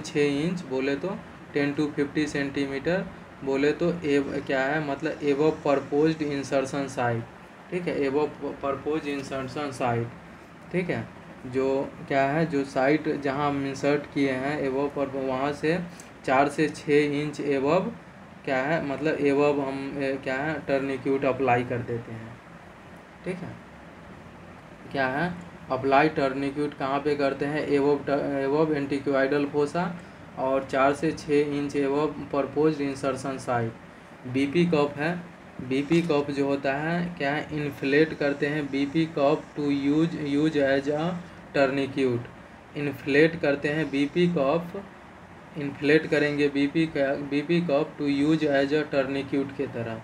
6 इंच बोले तो 10 to 50 सेंटीमीटर बोले तो क्या है, मतलब एबव परपोज्ड इंसर्शन साइट। ठीक है, एबव परपोज इंसर्शन साइट। ठीक है, जो क्या है, जो साइट जहाँ हम इंसर्ट किए हैं एबव पर, वहाँ से 4 से 6 इंच एबव क्या है, मतलब एबव हम क्या है टर्निक्यूट अप्लाई कर देते हैं। ठीक है, क्या है, अप्लाई टर्निक्यूट कहाँ पे करते हैं, एबव एंटीक्यूआइडल फोसा और 4 से 6 inch above proposed insertion site. BP cup है, बीपी कप जो होता है क्या है, इन्फ्लेट करते हैं BP cup to use as a tourniquet. Inflate करते हैं बीपी कप, इन्फ्लेट करेंगे BP cup to use as a tourniquet के तरह।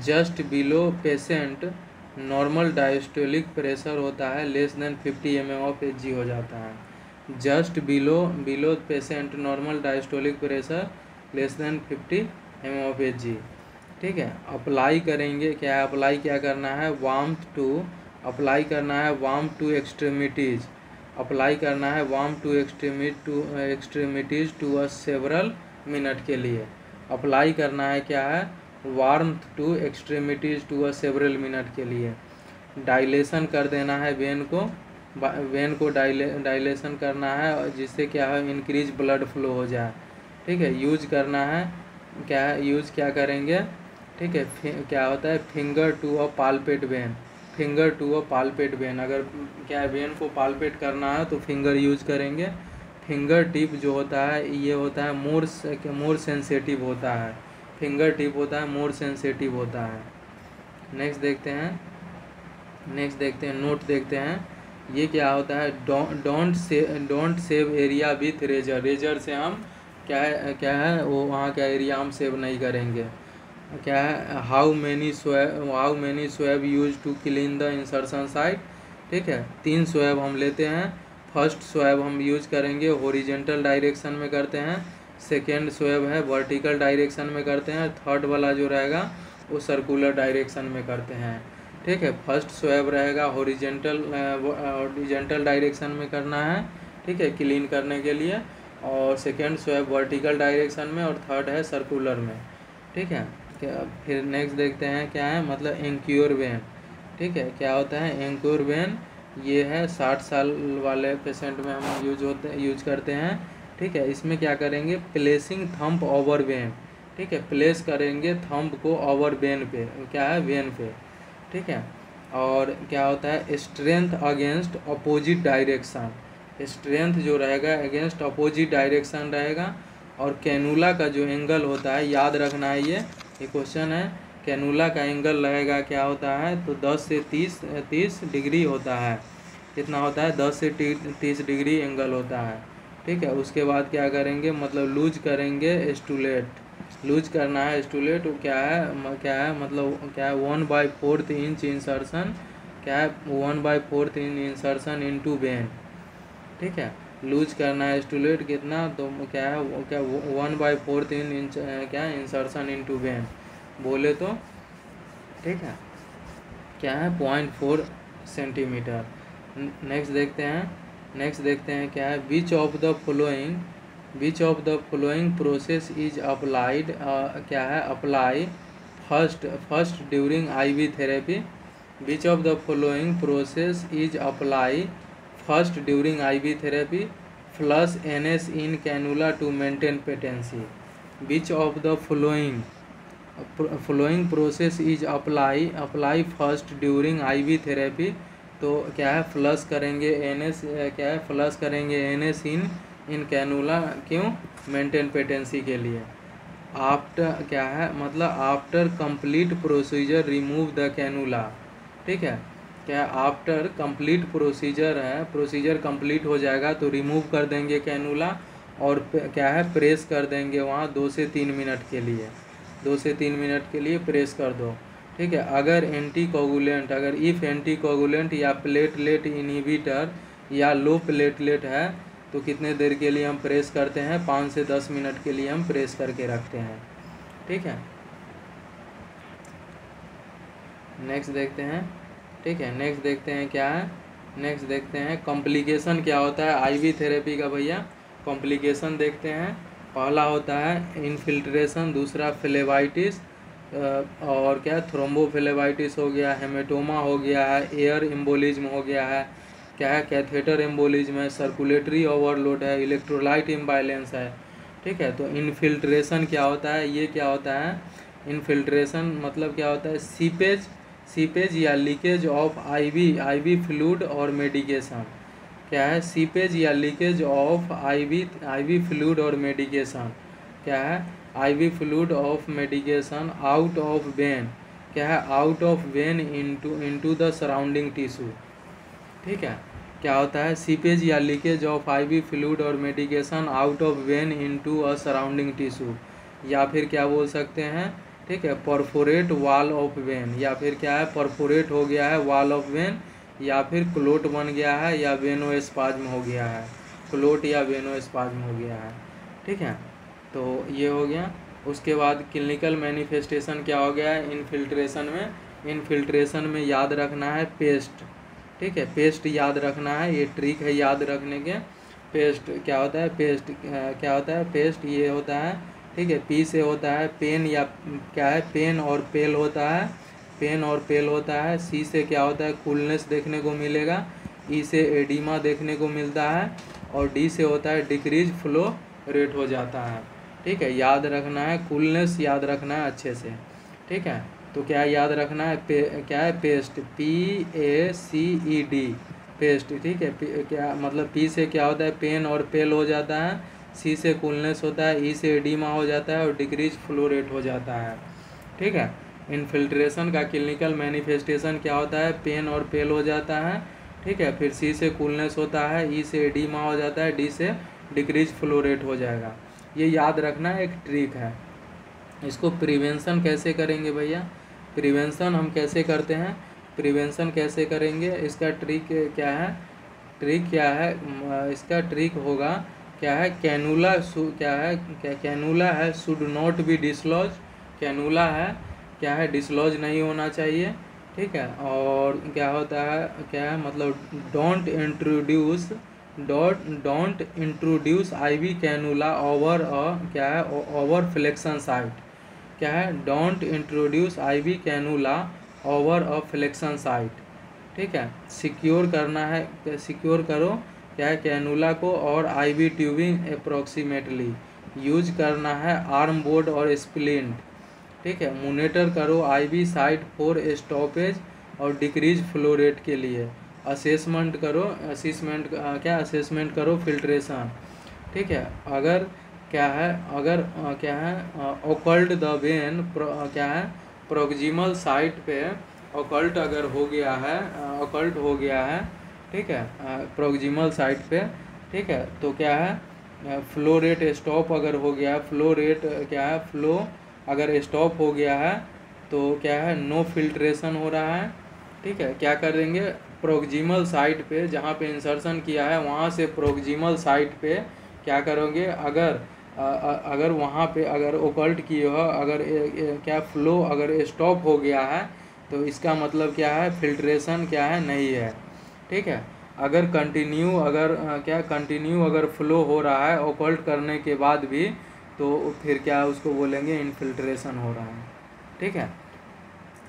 Just below patient normal diastolic pressure होता है लेस देन 50 mmHg हो जाता है। Just below patient normal diastolic pressure less than 50 mmHg। ठीक है, अप्लाई करेंगे क्या, अप्लाई क्या करना है, अप्लाई करना है वार्म टू एक्सट्रीमिटीज़, अप्लाई करना है warm to extremities to a several minute के लिए। अप्लाई करना है क्या है, warm to extremities to a several minute के लिए। डायलेशन कर देना है वेन को डायलेशन करना है जिससे क्या है, इंक्रीज ब्लड फ्लो हो जाए। ठीक है, यूज करना है क्या करेंगे। ठीक है, क्या होता है, finger to a palpate vein, अगर क्या वेन को पाल्पेट करना है तो फिंगर यूज करेंगे। फिंगर टिप जो होता है ये होता है मोर सेंसिटिव होता है, फिंगर टिप होता है मोर सेंसिटिव होता है। नेक्स्ट देखते हैं, नोट देखते हैं, ये क्या होता है, don't shave area with razor से हम क्या है वो वहाँ का एरिया हम सेव नहीं करेंगे। क्या है, how many swab use to clean the insertion site. ठीक है, 3 स्वैब हम लेते हैं। फर्स्ट स्वैब हम यूज करेंगे हॉरिजॉन्टल डायरेक्शन में करते हैं, सेकेंड स्वैब है वर्टिकल डायरेक्शन में करते हैं, थर्ड वाला जो रहेगा वो सर्कुलर डायरेक्शन में करते हैं। ठीक है, फर्स्ट स्वैब रहेगा हॉरिजॉन्टल डायरेक्शन में करना है। ठीक है, क्लीन करने के लिए, और सेकेंड स्वैब वर्टिकल डायरेक्शन में, और थर्ड है सर्कुलर में। ठीक है, फिर नेक्स्ट देखते हैं क्या है, मतलब इंक्योर वेन। ठीक है, क्या होता है एंकोर वेन, ये है 60 साल वाले पेशेंट में हम यूज करते हैं। ठीक है, इसमें क्या करेंगे, प्लेसिंग थंब ओवर वेन। ठीक है, प्लेस करेंगे थंब को ओवर वेन पे, क्या है वेन पे। ठीक है, और क्या होता है strength against opposite direction, strength जो रहेगा अगेंस्ट अपोजिट डायरेक्शन रहेगा। और कैनुला का जो एंगल होता है, याद रखना है ये क्वेश्चन है, कैनुला का एंगल रहेगा क्या होता है, तो 10 से 30 डिग्री होता है। कितना होता है, 10 से 30 डिग्री एंगल होता है। ठीक है, उसके बाद क्या करेंगे, मतलब लूज करेंगे स्टूलेट, लूज करना है स्टूलेट, क्या है मतलब क्या है 1/4 इंच इंसर्शन, क्या है 1/4 इंसर्शन इनटू वेन। ठीक है, लूज करना है स्टूलेट कितना, तो क्या है क्या 1/4 इंच क्या इंसर्शन इनटू वेन बोले तो। ठीक है, क्या है 0.4 सेंटीमीटर। नेक्स्ट देखते हैं क्या है, which of the following process is applied, क्या है apply first during IV therapy. Which of the following process is apply first during IV therapy, flush NS in cannula to maintain patency. Which of the following process is apply first during IV therapy, तो क्या है flush करेंगे NS, क्या है flush करेंगे NS in cannula, क्यों, maintain patency के लिए। आफ्टर क्या है मतलब after complete procedure remove the cannula. ठीक है, क्या आफ्टर कंप्लीट प्रोसीजर है, प्रोसीजर कंप्लीट हो जाएगा तो रिमूव कर देंगे कैनुला, और क्या है प्रेस कर देंगे वहाँ 2 से 3 मिनट के लिए, 2 से 3 मिनट के लिए प्रेस कर दो। ठीक है, अगर एंटीकोगुलेंट, अगर इफ़ एंटीकोगुलेंट या प्लेटलेट इनहिबिटर या लो प्लेटलेट है तो कितने देर के लिए हम प्रेस करते हैं, 5 से 10 मिनट के लिए हम प्रेस करके रखते हैं। ठीक है, नेक्स्ट देखते हैं। ठीक है, नेक्स्ट देखते हैं क्या है, नेक्स्ट देखते हैं कॉम्प्लिकेशन क्या होता है IV थेरेपी का भैया। कॉम्प्लिकेशन देखते हैं, पहला होता है इन्फिल्ट्रेशन, दूसरा फ्लेवाइटिस, और क्या थ्रोम्बोफ्लेवाइटिस हो गया, हेमेटोमा हो गया है, एयर एम्बोलिज्म हो गया है, क्या है कैथेटर एम्बोलिज्म है, सर्कुलेटरी ओवरलोड है, इलेक्ट्रोलाइट इम्बैलेंस है। ठीक है, तो इन्फिल्ट्रेशन क्या होता है, ये क्या होता है इन्फिल्ट्रेशन मतलब क्या होता है, सीपेज या लीकेज ऑफ IV फ्लूइड और मेडिकेशन। क्या है सीपेज या लीकेज ऑफ IV फ्लूइड और मेडिकेशन, क्या है IV fluid of medication out of when, क्या है out of when into the surrounding tissue. ठीक है, क्या होता है सीपेज या लीकेज ऑफ IV फ्लूइड और medication out of when into a surrounding tissue, या फिर क्या बोल सकते हैं, ठीक है परफोरेट वॉल ऑफ वेन, या फिर क्या है परफोरेट हो गया है वॉल ऑफ वेन, या फिर क्लोट बन गया है या वेनोस्पाज्म हो गया है, क्लोट या वेनोस्पाज्म हो गया है। ठीक है, तो ये हो गया। उसके बाद क्लिनिकल मैनिफेस्टेशन क्या हो गया है इन्फिल्ट्रेशन में याद रखना है पेस्ट। ठीक है, पेस्ट याद रखना है, ये ट्रिक है याद रखने के। पेस्ट क्या होता है, पेस्ट क्या होता है, पेस्ट ये होता है, ठीक है P से होता है पेन, या क्या है पेन और पेल होता है, पेन और पेल होता है। C से क्या होता है कूलनेस देखने को मिलेगा, E से एडिमा देखने को मिलता है, और D से होता है डिक्रीज फ्लो रेट हो जाता है। ठीक है, याद रखना है कूलनेस, याद रखना है अच्छे से। ठीक है, तो क्या याद रखना है क्या है पेस्ट, PACED पेस्ट। ठीक है, क्या मतलब P से क्या होता है पेन और पेल हो जाता है, C से कूलनेस होता है, E से एडिमा हो जाता है, और डिक्रीज फ्लो रेट हो जाता है। ठीक है, इन्फिल्ट्रेशन का क्लिनिकल मैनिफेस्टेशन क्या होता है पेन और पेल हो जाता है। ठीक है, फिर C से कूलनेस होता है, E से एडिमा हो जाता है, D से डिक्रीज फ्लो रेट हो जाएगा। ये याद रखना एक ट्रिक है। इसको प्रिवेंशन कैसे करेंगे भैया, प्रिवेंशन हम कैसे करते हैं, प्रिवेंशन कैसे करेंगे, इसका ट्रिक क्या है, ट्रिक क्या है इसका ट्रिक होगा क्या है कैनुला क्या है कैनुला है should not be dislodge, cannula है क्या है डिसलॉज नहीं होना चाहिए। ठीक है, और क्या होता है क्या है मतलब don't introduce IV cannula over क्या है ओवर फ्लेक्शन साइट, क्या है don't introduce IV cannula over a flexion site. ठीक है, सिक्योर करना है, सिक्योर करो क्या है कैनुला को और आईवी ट्यूबिंग अप्रोक्सीमेटली यूज करना है आर्म बोर्ड और स्प्लिंट। ठीक है, मोनिटर करो आईवी साइट फॉर स्टॉपेज और डिक्रीज फ्लो रेट के लिए। असेसमेंट करो, असेसमेंट करो फिल्ट्रेशन। ठीक है, अगर क्या है ओकल्ट द वेन क्या है प्रोक्सिमल साइट पे ओकल्ट अगर हो गया है, ओकल्ट हो गया है, ठीक है, प्रोक्सिमल साइट पे, ठीक है, तो क्या है फ्लो रेट स्टॉप अगर हो गया है, फ्लो रेट क्या है फ्लो अगर स्टॉप हो गया है तो क्या है नो फिल्ट्रेशन हो रहा है। ठीक है, क्या करेंगे प्रोक्सिमल साइट पे जहाँ पे इंसर्शन किया है वहाँ से प्रोक्सिमल साइट पे क्या करोगे, अगर वहाँ पे अगर ओकल्ट किए हो, अगर क्या फ्लो अगर स्टॉप हो गया है तो इसका मतलब क्या है फिल्ट्रेशन क्या है नहीं है। ठीक है, अगर कंटिन्यू अगर फ्लो हो रहा है ओकल्ट करने के बाद भी तो फिर क्या उसको बोलेंगे इनफिल्ट्रेशन हो रहा है। ठीक है,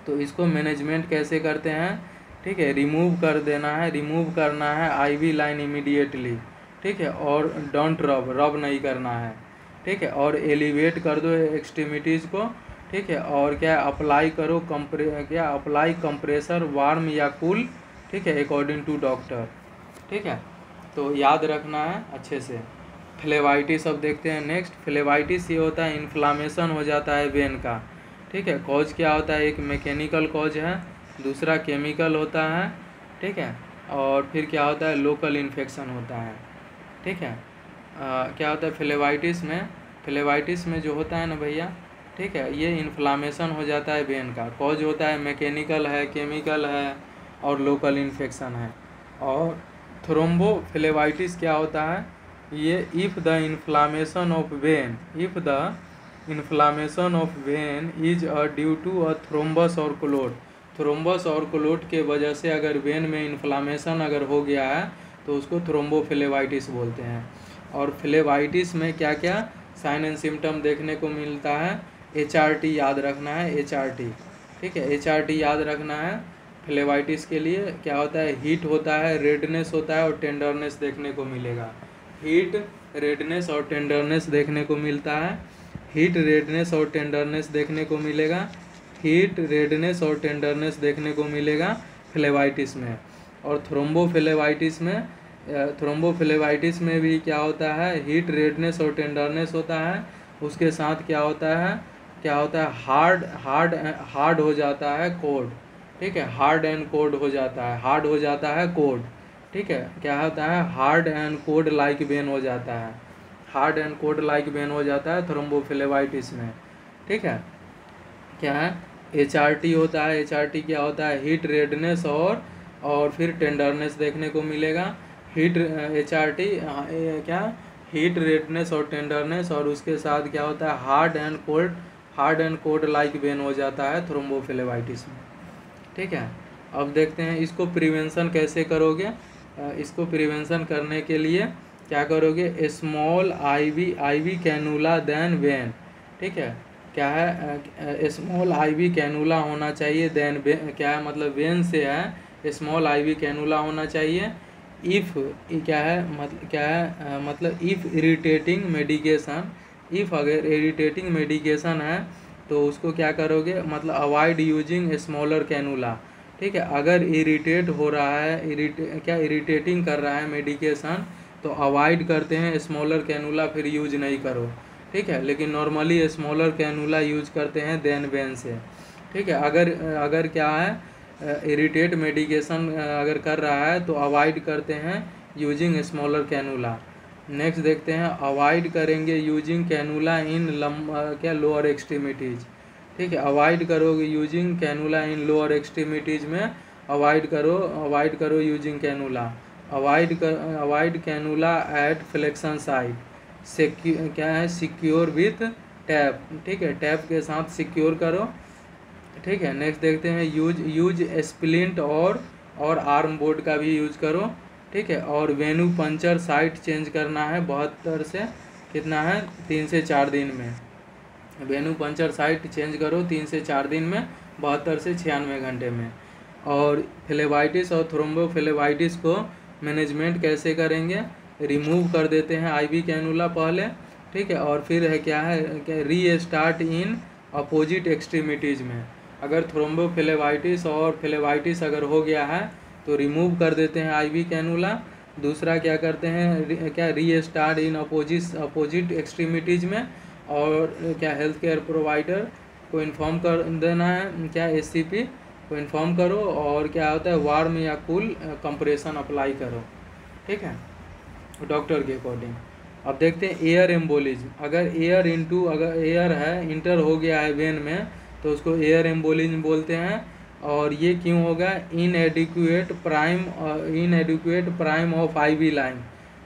तो इसको मैनेजमेंट कैसे करते हैं। ठीक है, रिमूव कर देना है, रिमूव करना है आईवी लाइन इमीडिएटली। ठीक है, और डोंट रब नहीं करना है। ठीक है, और एलिवेट कर दो एक्सट्रीमिटीज़ को। ठीक है, और क्या अप्लाई करो अप्लाई कंप्रेसर वार्म या कूल। ठीक है, अकॉर्डिंग टू डॉक्टर। ठीक है, तो याद रखना है अच्छे से। फ्लेवाइटिस अब देखते हैं नेक्स्ट। फ्लेवाइटिस ये होता है इन्फ्लामेशन हो जाता है वेन का। ठीक है, कॉज क्या होता है, एक मैकेनिकल कॉज है, दूसरा केमिकल होता है। ठीक है, और फिर क्या होता है लोकल इन्फेक्शन होता है। ठीक है, क्या होता है फ्लेवाइटिस में जो होता है ना भैया, ठीक है, ये इन्फ्लामेशन हो जाता है वेन का। कॉज होता है मैकेनिकल है, केमिकल है और लोकल इन्फेक्शन है। और थ्रोम्बोफ्लेवाइटिस क्या होता है, ये if the inflammation of vein is due to a thrombus और क्लोट। थ्रोम्बस और क्लोट के वजह से अगर वेन में इन्फ्लामेशन अगर हो गया है तो उसको थ्रोम्बोफ्लेवाइटिस बोलते हैं। और फ्लेवाइटिस में क्या क्या साइन एंड सिम्टम देखने को मिलता है, HRT याद रखना है, HRT। ठीक है, HRT याद रखना है। फ्लेवाइटिस के लिए क्या होता है, हीट होता है, रेडनेस होता है और टेंडरनेस देखने को मिलेगा। हीट, रेडनेस और टेंडरनेस देखने को मिलता है। हीट, रेडनेस और टेंडरनेस देखने को मिलेगा। हीट, रेडनेस और टेंडरनेस देखने को मिलेगा फ्लेवाइटिस में। और थ्रोम्बोफ्लेवाइटिस में भी क्या होता है, हीट, रेडनेस और टेंडरनेस होता है। उसके साथ क्या होता है हार्ड हो जाता है कोड। ठीक है, हार्ड एंड कोड हो जाता है कोड। ठीक है, क्या होता है hard and code like when हो जाता है, hard and code like when हो जाता है थ्रोम्बोफ्लेवाइटिस में। ठीक है, क्या है HRT होता है। HRT क्या होता है, हीट, रेडनेस और फिर टेंडरनेस देखने को मिलेगा। HRT क्या हीट, रेडनेस और टेंडरनेस, और उसके साथ क्या होता है hard and cold like when हो जाता है थ्रोम्बोफ्लेवाइटिस में। ठीक है, अब देखते हैं इसको प्रिवेंशन कैसे करोगे। इसको प्रिवेंशन करने के लिए क्या करोगे, small IV cannula than vein. ठीक है, क्या है स्मॉल आईवी कैनुला होना चाहिए देन क्या है मतलब वेन से है स्मॉल आईवी कैनुला होना चाहिए। इफ़ क्या है मतलब इफ़ इरिटेटिंग मेडिकेशन, इफ़ अगर इरिटेटिंग मेडिकेशन है तो उसको क्या करोगे मतलब अवॉइड यूजिंग स्मॉलर कैनुला। ठीक है, अगर इरिटेट हो रहा है इरिटेटिंग कर रहा है मेडिकेशन तो अवॉइड करते हैं स्मॉलर कैनुला, फिर यूज नहीं करो। ठीक है, लेकिन नॉर्मली स्मॉलर कैनुला यूज करते हैं देन वेन से। ठीक है, अगर क्या है इरिटेट मेडिकेशन अगर कर रहा है तो अवॉइड करते हैं यूजिंग स्मॉलर कैनुला। नेक्स्ट देखते हैं, अवॉइड करेंगे using cannula in lower extremities. ठीक है, अवॉइड करोगे using cannula in lower extremities में अवॉइड करो using cannula. Avoid cannula at flexion site. क्या है सिक्योर विथ टैप। ठीक है, टैप के साथ सिक्योर करो। ठीक है, नेक्स्ट देखते हैं यूज स्प्लिंट और आर्म बोर्ड का भी यूज करो। ठीक है, और वेन्यू पंचर साइट चेंज करना है 72 से कितना है 3 से 4 दिन में। वेन्यू पंचर साइट चेंज करो 3 से 4 दिन में, 72 से 96 घंटे में। और फ्लेबाइटिस और थ्रोम्बोफ्लेबाइटिस को मैनेजमेंट कैसे करेंगे, रिमूव कर देते हैं आईवी कैनुला पहले, ठीक है, और फिर है क्या री स्टार्ट इन अपोजिट एक्सट्रीमिटीज़ में। अगर थ्रोम्बोफ्लेबाइटिस और फ्लेबाइटिस अगर हो गया है तो रिमूव कर देते हैं आईवी कैनुला। दूसरा क्या करते हैं, री स्टार्ट इन अपोजिट एक्सट्रीमिटीज़ में। और क्या हेल्थ केयर प्रोवाइडर को इन्फॉर्म कर देना है, क्या एससीपी को इन्फॉर्म करो, और क्या होता है वार्म या कूल कंप्रेशन अप्लाई करो, ठीक है, डॉक्टर के अकॉर्डिंग। अब देखते हैं एयर एम्बोलिज्म। अगर एयर है इंटर हो गया है वेन में तो उसको एयर एम्बोलिज्म बोलते हैं। और ये क्यों होगा, इनएडिक्वेट प्राइम ऑफ आईवी लाइन,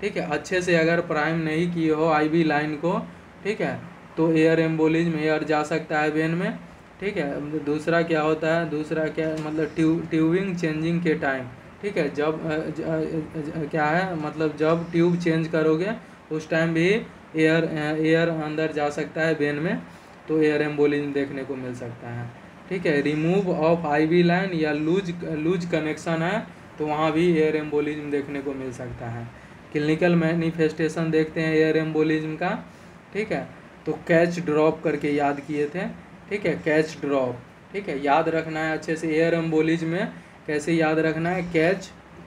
ठीक है, अच्छे से अगर प्राइम नहीं किए हो आईवी लाइन को, ठीक है, तो एयर एम्बोलिज्म एयर जा सकता है वेन में, ठीक है। दूसरा क्या होता है, दूसरा क्या मतलब ट्यूबिंग चेंजिंग के टाइम, ठीक है, जब क्या है मतलब जब ट्यूब चेंज करोगे उस टाइम भी एयर अंदर जा सकता है वेन में, तो एयर एम्बोलिज्म देखने को मिल सकता है, ठीक है। रिमूव ऑफ आईवी लाइन या लूज कनेक्शन है तो वहाँ भी एयर एम्बोलिज्म देखने को मिल सकता है। क्लिनिकल मैनिफेस्टेशन देखते हैं एयर एम्बोलिज्म का, ठीक है। तो कैच ड्रॉप करके याद किए थे, ठीक है, कैच ड्रॉप, ठीक है, याद रखना है अच्छे से। एयर एम्बोलिज्म में कैसे याद रखना है,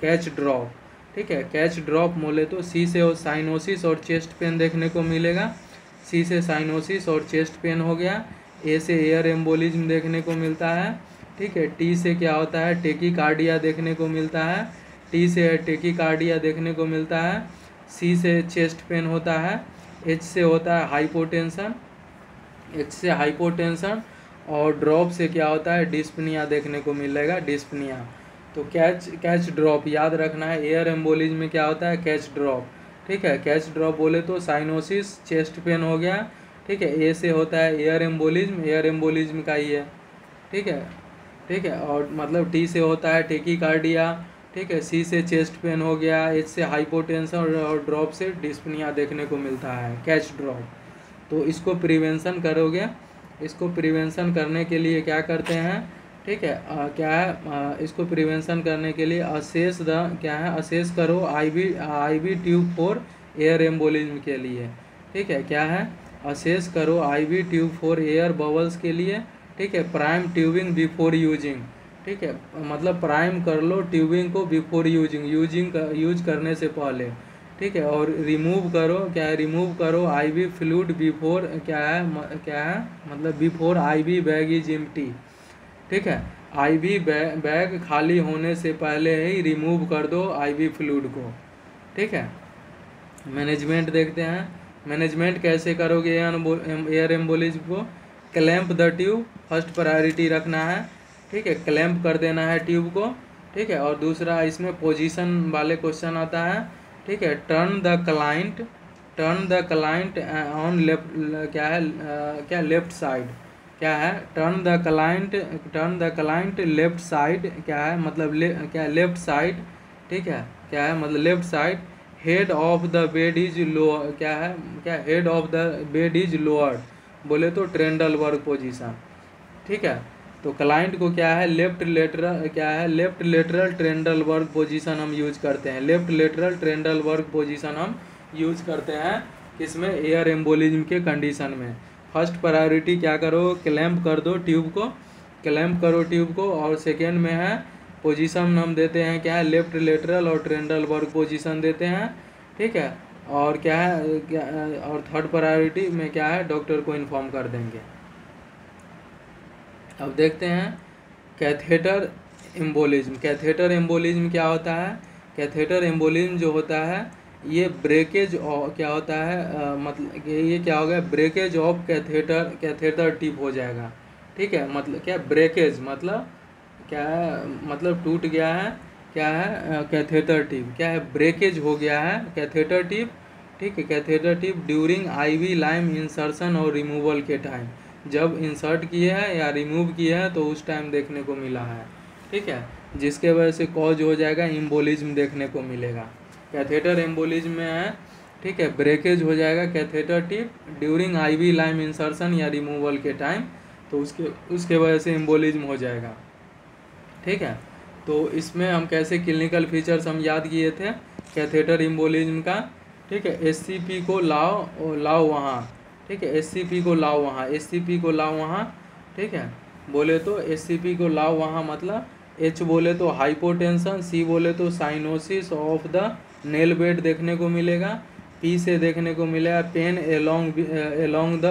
कैच ड्रॉप, ठीक है। कैच ड्रॉप बोले तो सी से साइनोसिस और चेस्ट पेन देखने को मिलेगा। सी से साइनोसिस और चेस्ट पेन हो गया। ए से एयर एम्बोलिज्म देखने को मिलता है, ठीक है। टी से क्या होता है, टेकीकार्डिया देखने को मिलता है। टी से टेकीकार्डिया देखने को मिलता है। सी से चेस्ट पेन होता है। एच से होता है हाइपोटेंशन, एच से हाइपोटेंशन। और ड्रॉप से क्या होता है, डिस्पनिया देखने को मिलेगा, डिस्पनिया। तो कैच ड्रॉप याद रखना है। एयर एम्बोलिज्म में क्या होता है, कैच ड्रॉप, ठीक है। कैच ड्रॉप बोले तो साइनोसिस चेस्ट पेन हो गया, ठीक है। ए से होता है एयर एम्बोलिज्म का ही है, ठीक है, ठीक है। और मतलब टी से होता है टेकीकार्डिया, ठीक है। सी से चेस्ट पेन हो गया। एच से हाइपोटेंशन और ड्रॉप से डिस्पनिया देखने को मिलता है, कैच ड्रॉप। तो इसको प्रिवेंशन करोगे, इसको प्रिवेंशन करने के लिए क्या करते हैं, ठीक है, क्या है इसको प्रिवेंशन करने के लिए असेस करो IV tube for air embolism के लिए, ठीक है, क्या है, असेस करो IV tube for air bubbles के लिए, ठीक है। प्राइम ट्यूबिंग बिफोर यूजिंग, ठीक है, मतलब प्राइम कर लो ट्यूबिंग को बिफोर यूज करने से पहले, ठीक है। और रिमूव करो, क्या है, रिमूव करो आईवी फ्लूइड बिफोर, क्या है मतलब before IV bag is empty, ठीक है। आईवी बैग खाली होने से पहले ही रिमूव कर दो आईवी फ्लूइड को, ठीक है। मैनेजमेंट देखते हैं। मैनेजमेंट कैसे करोगे एयर एम्बोलिज्म को, clamp the tube first priority रखना है, ठीक है, क्लैंप कर देना है ट्यूब को, ठीक है। और दूसरा इसमें पोजीशन वाले क्वेश्चन आता है, ठीक है। Turn the client on left, क्या है क्या लेफ्ट साइड, क्या है, turn the client left side, क्या है मतलब क्या लेफ्ट साइड, ठीक है, क्या है मतलब left side. Head of the bed is lower, क्या है, क्या head of the bed is lower बोले तो ट्रेंडलबर्ग पोजीशन, ठीक है। तो क्लाइंट को क्या है लेफ्ट लेटरल ट्रेंडलबर्ग पोजीशन हम यूज करते हैं, लेफ्ट लेटरल ट्रेंडलबर्ग पोजीशन हम यूज करते हैं किसमें, एयर एम्बोलिज्म के कंडीशन में। फर्स्ट प्रायोरिटी क्या करो, क्लैंप कर दो ट्यूब को, क्लैंप करो ट्यूब को। और सेकेंड में है पोजीशन हम देते हैं क्या है, लेफ्ट लेटरल और ट्रेंडलबर्ग पोजीशन देते हैं, ठीक है। और क्या है और थर्ड प्रायोरिटी में क्या है, डॉक्टर को इन्फॉर्म कर देंगे। अब देखते हैं कैथेटर एम्बोलिज्म। कैथेटर एम्बोलिज्म क्या होता है, कैथेटर एम्बोलिज्म जो होता है ये ब्रेकेज क्या होता है मतलब ये क्या होगा, ब्रेकेज ऑफ कैथेटर टिप हो जाएगा, ठीक है। मतलब क्या ब्रेकेज मतलब क्या है, मतलब टूट गया है, क्या है कैथेटर टिप, क्या है ब्रेकेज हो गया है कैथेटर टिप, ठीक है। Catheter tip during IV line insertion और रिमूवल के टाइम, जब इंसर्ट किए हैं या रिमूव किए हैं तो उस टाइम देखने को मिला है, ठीक है, जिसके वजह से कॉज हो जाएगा एम्बोलिज्म देखने को मिलेगा। कैथेटर एम्बोलिज्म में है, ठीक है, ब्रेकेज हो जाएगा catheter tip during IV line insertion या रिमूवल के टाइम, तो उसके वजह से एम्बोलिज्म हो जाएगा। ठीक है, तो इसमें हम कैसे क्लिनिकल फीचर्स हम याद किए थे कैथेटर एम्बोलिज्म का। ठीक है, एससीपी को लाओ वहाँ। ठीक है, एससीपी को लाओ वहाँ, एससीपी को लाओ वहाँ। ठीक है, बोले तो एससीपी को लाओ वहाँ मतलब एच बोले तो हाइपोटेंशन, सी बोले तो cyanosis of the nail bed देखने को मिलेगा, पी से देखने को मिलेगा पेन एलोंग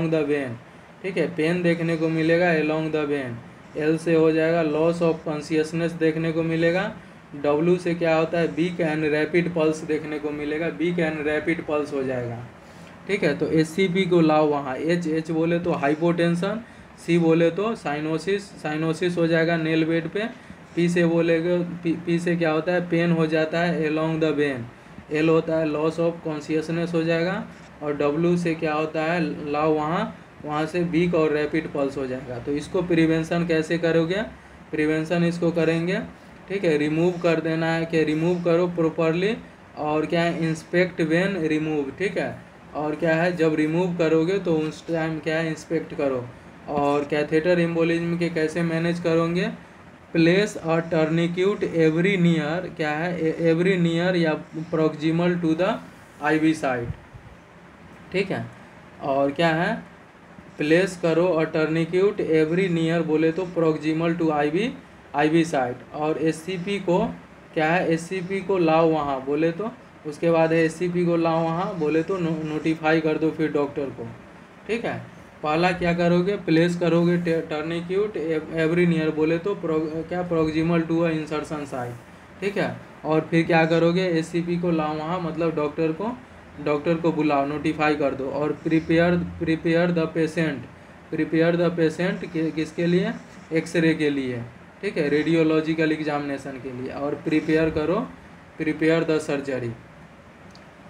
द वेन। ठीक है, पेन देखने को मिलेगा एलोंग द वेन। एल से हो जाएगा लॉस ऑफ कॉन्शियसनेस देखने को मिलेगा। डब्ल्यू से क्या होता है वीक एंड रैपिड पल्स देखने को मिलेगा, वीक एंड रैपिड पल्स हो जाएगा। ठीक है, तो एससीपी को लाओ वहाँ, एच बोले तो हाइपोटेंशन, सी बोले तो साइनोसिस हो जाएगा नेल बेड पे, पी से बोलेगे पी से क्या होता है पेन हो जाता है एलोंग द वेन, एल होता है लॉस ऑफ कॉन्शियसनेस हो जाएगा, और डब्ल्यू से क्या होता है लाओ वहाँ से वीक और रैपिड पल्स हो जाएगा। तो इसको प्रिवेंशन कैसे करोगे, प्रिवेंशन इसको करेंगे। ठीक है, रिमूव कर देना है कि रिमूव करो प्रॉपरली, और क्या है इंस्पेक्ट वेन रिमूव। ठीक है, और क्या है जब रिमूव करोगे तो उस टाइम क्या है इंस्पेक्ट करो। और कैथेटर एम्बोलिज्म के कैसे मैनेज करोगे, place a tourniquet every near, क्या है एवरी नियर या proximal to the IV site. ठीक है, और क्या है प्लेस करो और टर्निक्यूट एवरी नियर बोले तो प्रोक्सिमल टू आईवी साइट। और एससीपी को क्या है एससीपी को लाओ वहाँ बोले तो उसके बाद है एससीपी को लाओ वहाँ बोले तो नोटिफाई कर दो फिर डॉक्टर को। ठीक है, पहला क्या करोगे प्लेस करोगे टर्निक्यूट एवरी नियर बोले तो क्या proximal to a insertion site. ठीक है, और फिर क्या करोगे एससीपी को लाओ वहाँ मतलब डॉक्टर को बुलाओ नोटिफाई कर दो। और प्रिपेयर द पेशेंट किसके लिए एक्सरे के लिए। ठीक है, रेडियोलॉजिकल एग्जामिनेशन के लिए। और प्रिपेयर द सर्जरी।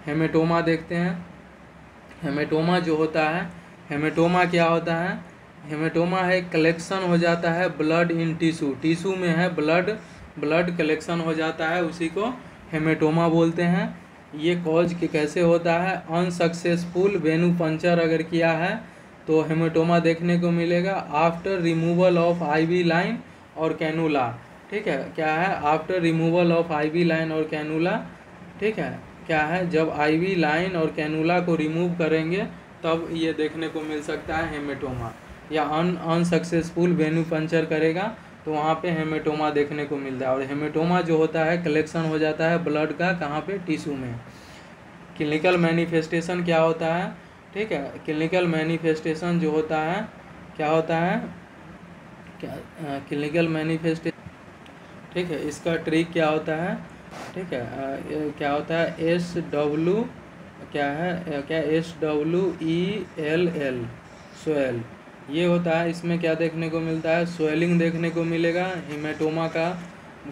हेमेटोमा देखते हैं, हेमेटोमा जो होता है हेमेटोमा क्या होता है, हेमेटोमा है कलेक्शन हो जाता है ब्लड इन टिश्यू में है ब्लड कलेक्शन हो जाता है, उसी को हेमेटोमा बोलते हैं। ये कॉज कैसे होता है, अनसक्सेसफुल वेनु पंचर अगर किया है तो हेमेटोमा देखने को मिलेगा after removal of IV line और कैनुला। ठीक है, क्या है after removal of IV line और कैनुला। ठीक है, क्या है जब आईवी लाइन और कैनुला को रिमूव करेंगे तब ये देखने को मिल सकता है हेमेटोमा, या अनसक्सेसफुल वेन्यू पंचर करेगा तो वहाँ पे हेमेटोमा देखने को मिलता है। और हेमेटोमा जो होता है कलेक्शन हो जाता है ब्लड का कहाँ पे टिश्यू में। क्लिनिकल मैनिफेस्टेशन क्या होता है, ठीक है, क्लिनिकल मैनिफेस्टेशन जो होता है क्या होता है क्या क्लिनिकल मैनिफेस्टेशन। ठीक है, इसका ट्रिक क्या होता है, ठीक है क्या होता है SW क्या है क्या SWELL स्वेल, ये होता है। इसमें क्या देखने को मिलता है स्वेलिंग देखने को मिलेगा। हेमेटोमा का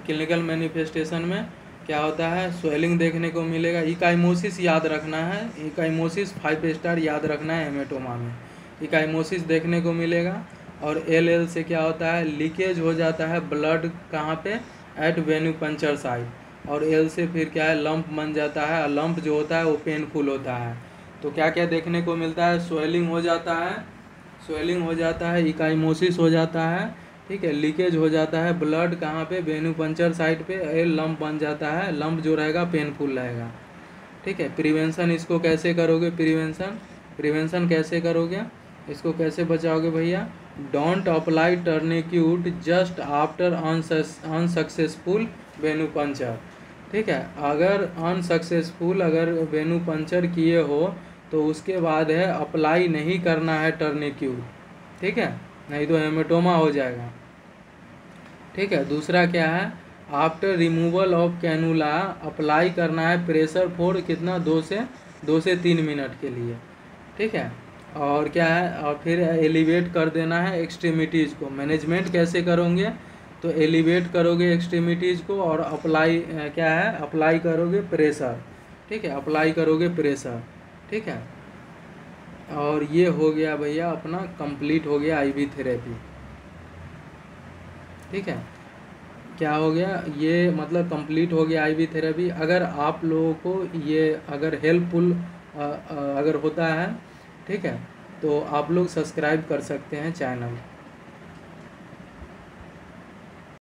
क्लिनिकल मैनिफेस्टेशन में क्या होता है स्वेलिंग देखने को मिलेगा। इकाइमोसिस याद रखना है, इकाइमोसिस 5 स्टार याद रखना है हेमेटोमा में, इकाइमोसिस देखने को मिलेगा। और LL से क्या होता है लीकेज हो जाता है ब्लड कहाँ पे एट वेन्यू पंचर साइट। और L से फिर क्या है लंप बन जाता है, और लंप जो होता है वो पेनफुल होता है। तो क्या क्या देखने को मिलता है स्वेलिंग हो जाता है, इकाइमोसिस हो जाता है, ठीक है, लीकेज हो जाता है ब्लड कहाँ पे वेन्यू पंचर साइट पे, एल लंप बन जाता है, लंप जो रहेगा पेनफुल रहेगा। ठीक है, प्रिवेंशन इसको कैसे करोगे, प्रिवेंशन कैसे करोगे, इसको कैसे बचाओगे भैया, don't apply tourniquet just after unsuccessful venepuncture. ठीक है, अगर अनसक्सेसफुल अगर वेन्यू पंचर किए हो तो उसके बाद है अप्लाई नहीं करना है टर्निक्यूट। ठीक है, नहीं तो हेमेटोमा हो जाएगा। ठीक है, दूसरा क्या है after removal of cannula apply करना है प्रेशर फॉर कितना 2 से 3 मिनट के लिए। ठीक है, और क्या है और फिर एलिवेट कर देना है एक्सट्रीमिटीज़ को। मैनेजमेंट कैसे करोगे तो एलिवेट करोगे एक्सट्रीमिटीज़ को और अप्लाई क्या है अप्लाई करोगे प्रेशर। ठीक है, अप्लाई करोगे प्रेशर। ठीक है, और ये हो गया भैया अपना कंप्लीट हो गया आईवी थेरेपी। ठीक है, क्या हो गया, ये मतलब कंप्लीट हो गया IV थेरेपी। अगर आप लोगों को ये अगर हेल्पफुल अगर होता है, ठीक है, तो आप लोग सब्सक्राइब कर सकते हैं चैनल।